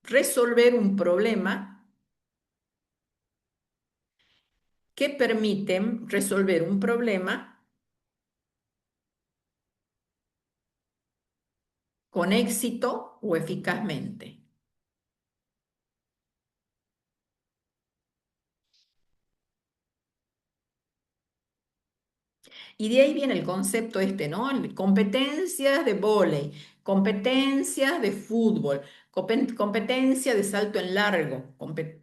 resolver un problema, que permiten resolver un problema con éxito o eficazmente. Y de ahí viene el concepto este, ¿no? Competencias de vóley, competencias de fútbol, competencia de salto en largo.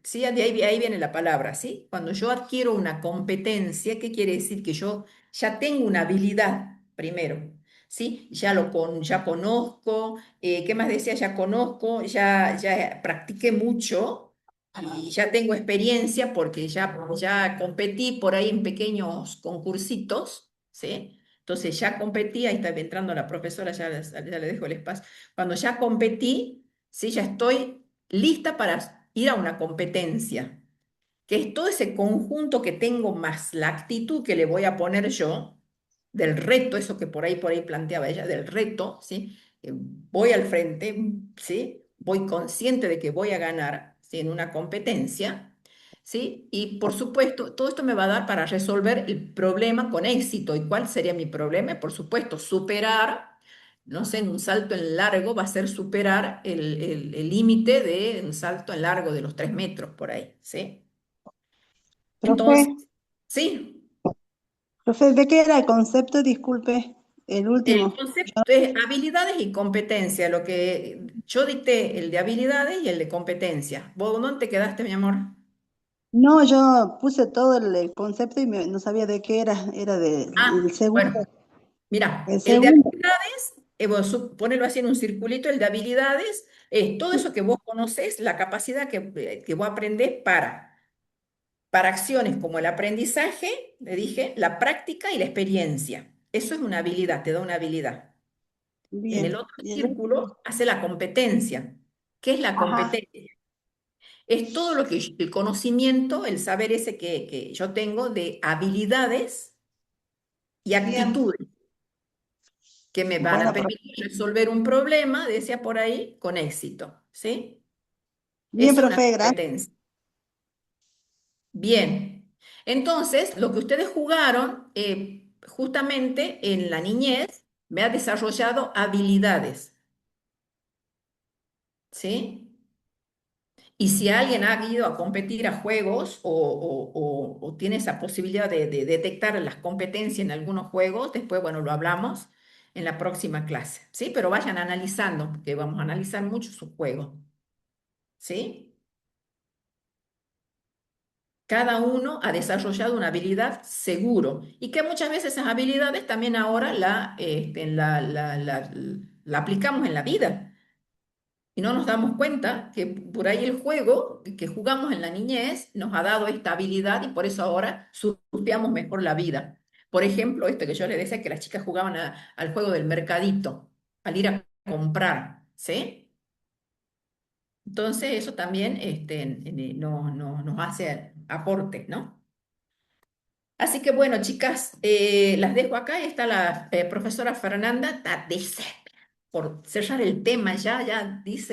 Sí, ahí viene la palabra, ¿sí? Cuando yo adquiero una competencia, ¿qué quiere decir? Que yo ya tengo una habilidad, primero, ¿sí? Ya conozco, ¿qué más decía? Ya conozco, ya practiqué mucho y ya tengo experiencia porque ya competí por ahí en pequeños concursitos, ¿sí? Entonces ya competí, ahí está entrando la profesora, ya le dejo el espacio. Cuando ya competí, ¿sí? Ya estoy lista para ir a una competencia, que es todo ese conjunto que tengo más la actitud que le voy a poner yo, del reto, eso que por ahí planteaba ella, del reto, ¿sí? Voy al frente, ¿sí? Voy consciente de que voy a ganar, ¿sí? En una competencia, ¿sí? Y por supuesto, todo esto me va a dar para resolver el problema con éxito. ¿Y cuál sería mi problema? Por supuesto, superar, no sé, en un salto en largo va a ser superar el límite de un salto en largo de los 3 metros por ahí, ¿sí? Profe, Entonces, sí, profe, ¿de qué era el concepto? Disculpe, el el último. concepto es habilidades y competencia. Lo que yo dicté, el de habilidades y el de competencia. ¿Vos dónde te quedaste, mi amor? No, yo puse todo el concepto y no sabía de qué era. Era Ah, el segundo. bueno, mira, El el de segundo. habilidades, vos ponelo así en un circulito, el de habilidades es todo eso que vos conocés, la capacidad que vos aprendés para acciones como el aprendizaje, le dije, la práctica y la experiencia. Eso es una habilidad, te da una habilidad. En el Bien, otro bien. círculo hace la competencia. ¿Qué es la Ajá, competencia? Es todo lo que el conocimiento, el saber ese que yo tengo de habilidades y bien. actitudes que me van a Bueno, permitir resolver un problema, decía por ahí, con éxito, ¿sí? bien, Esa es una profe, gracias. competencia. Bien. Entonces, lo que ustedes jugaron, justamente en la niñez, me ha desarrollado habilidades, ¿sí? Y si alguien ha ido a competir a juegos o tiene esa posibilidad de detectar las competencias en algunos juegos, después, bueno, lo hablamos en la próxima clase, ¿sí? Pero vayan analizando, porque vamos a analizar mucho sus juegos, ¿sí? Cada uno ha desarrollado una habilidad seguro y que muchas veces esas habilidades también ahora la aplicamos en la vida. Y no nos damos cuenta que por ahí el juego que jugamos en la niñez nos ha dado esta habilidad y por eso ahora surfeamos mejor la vida. Por ejemplo, esto que yo les decía que las chicas jugaban al juego del mercadito, al ir a comprar, ¿sí? Entonces eso también nos hace aportes, ¿no? Así que bueno, chicas, las dejo acá y está la profesora Fernanda, dice, por cerrar el tema ya dice.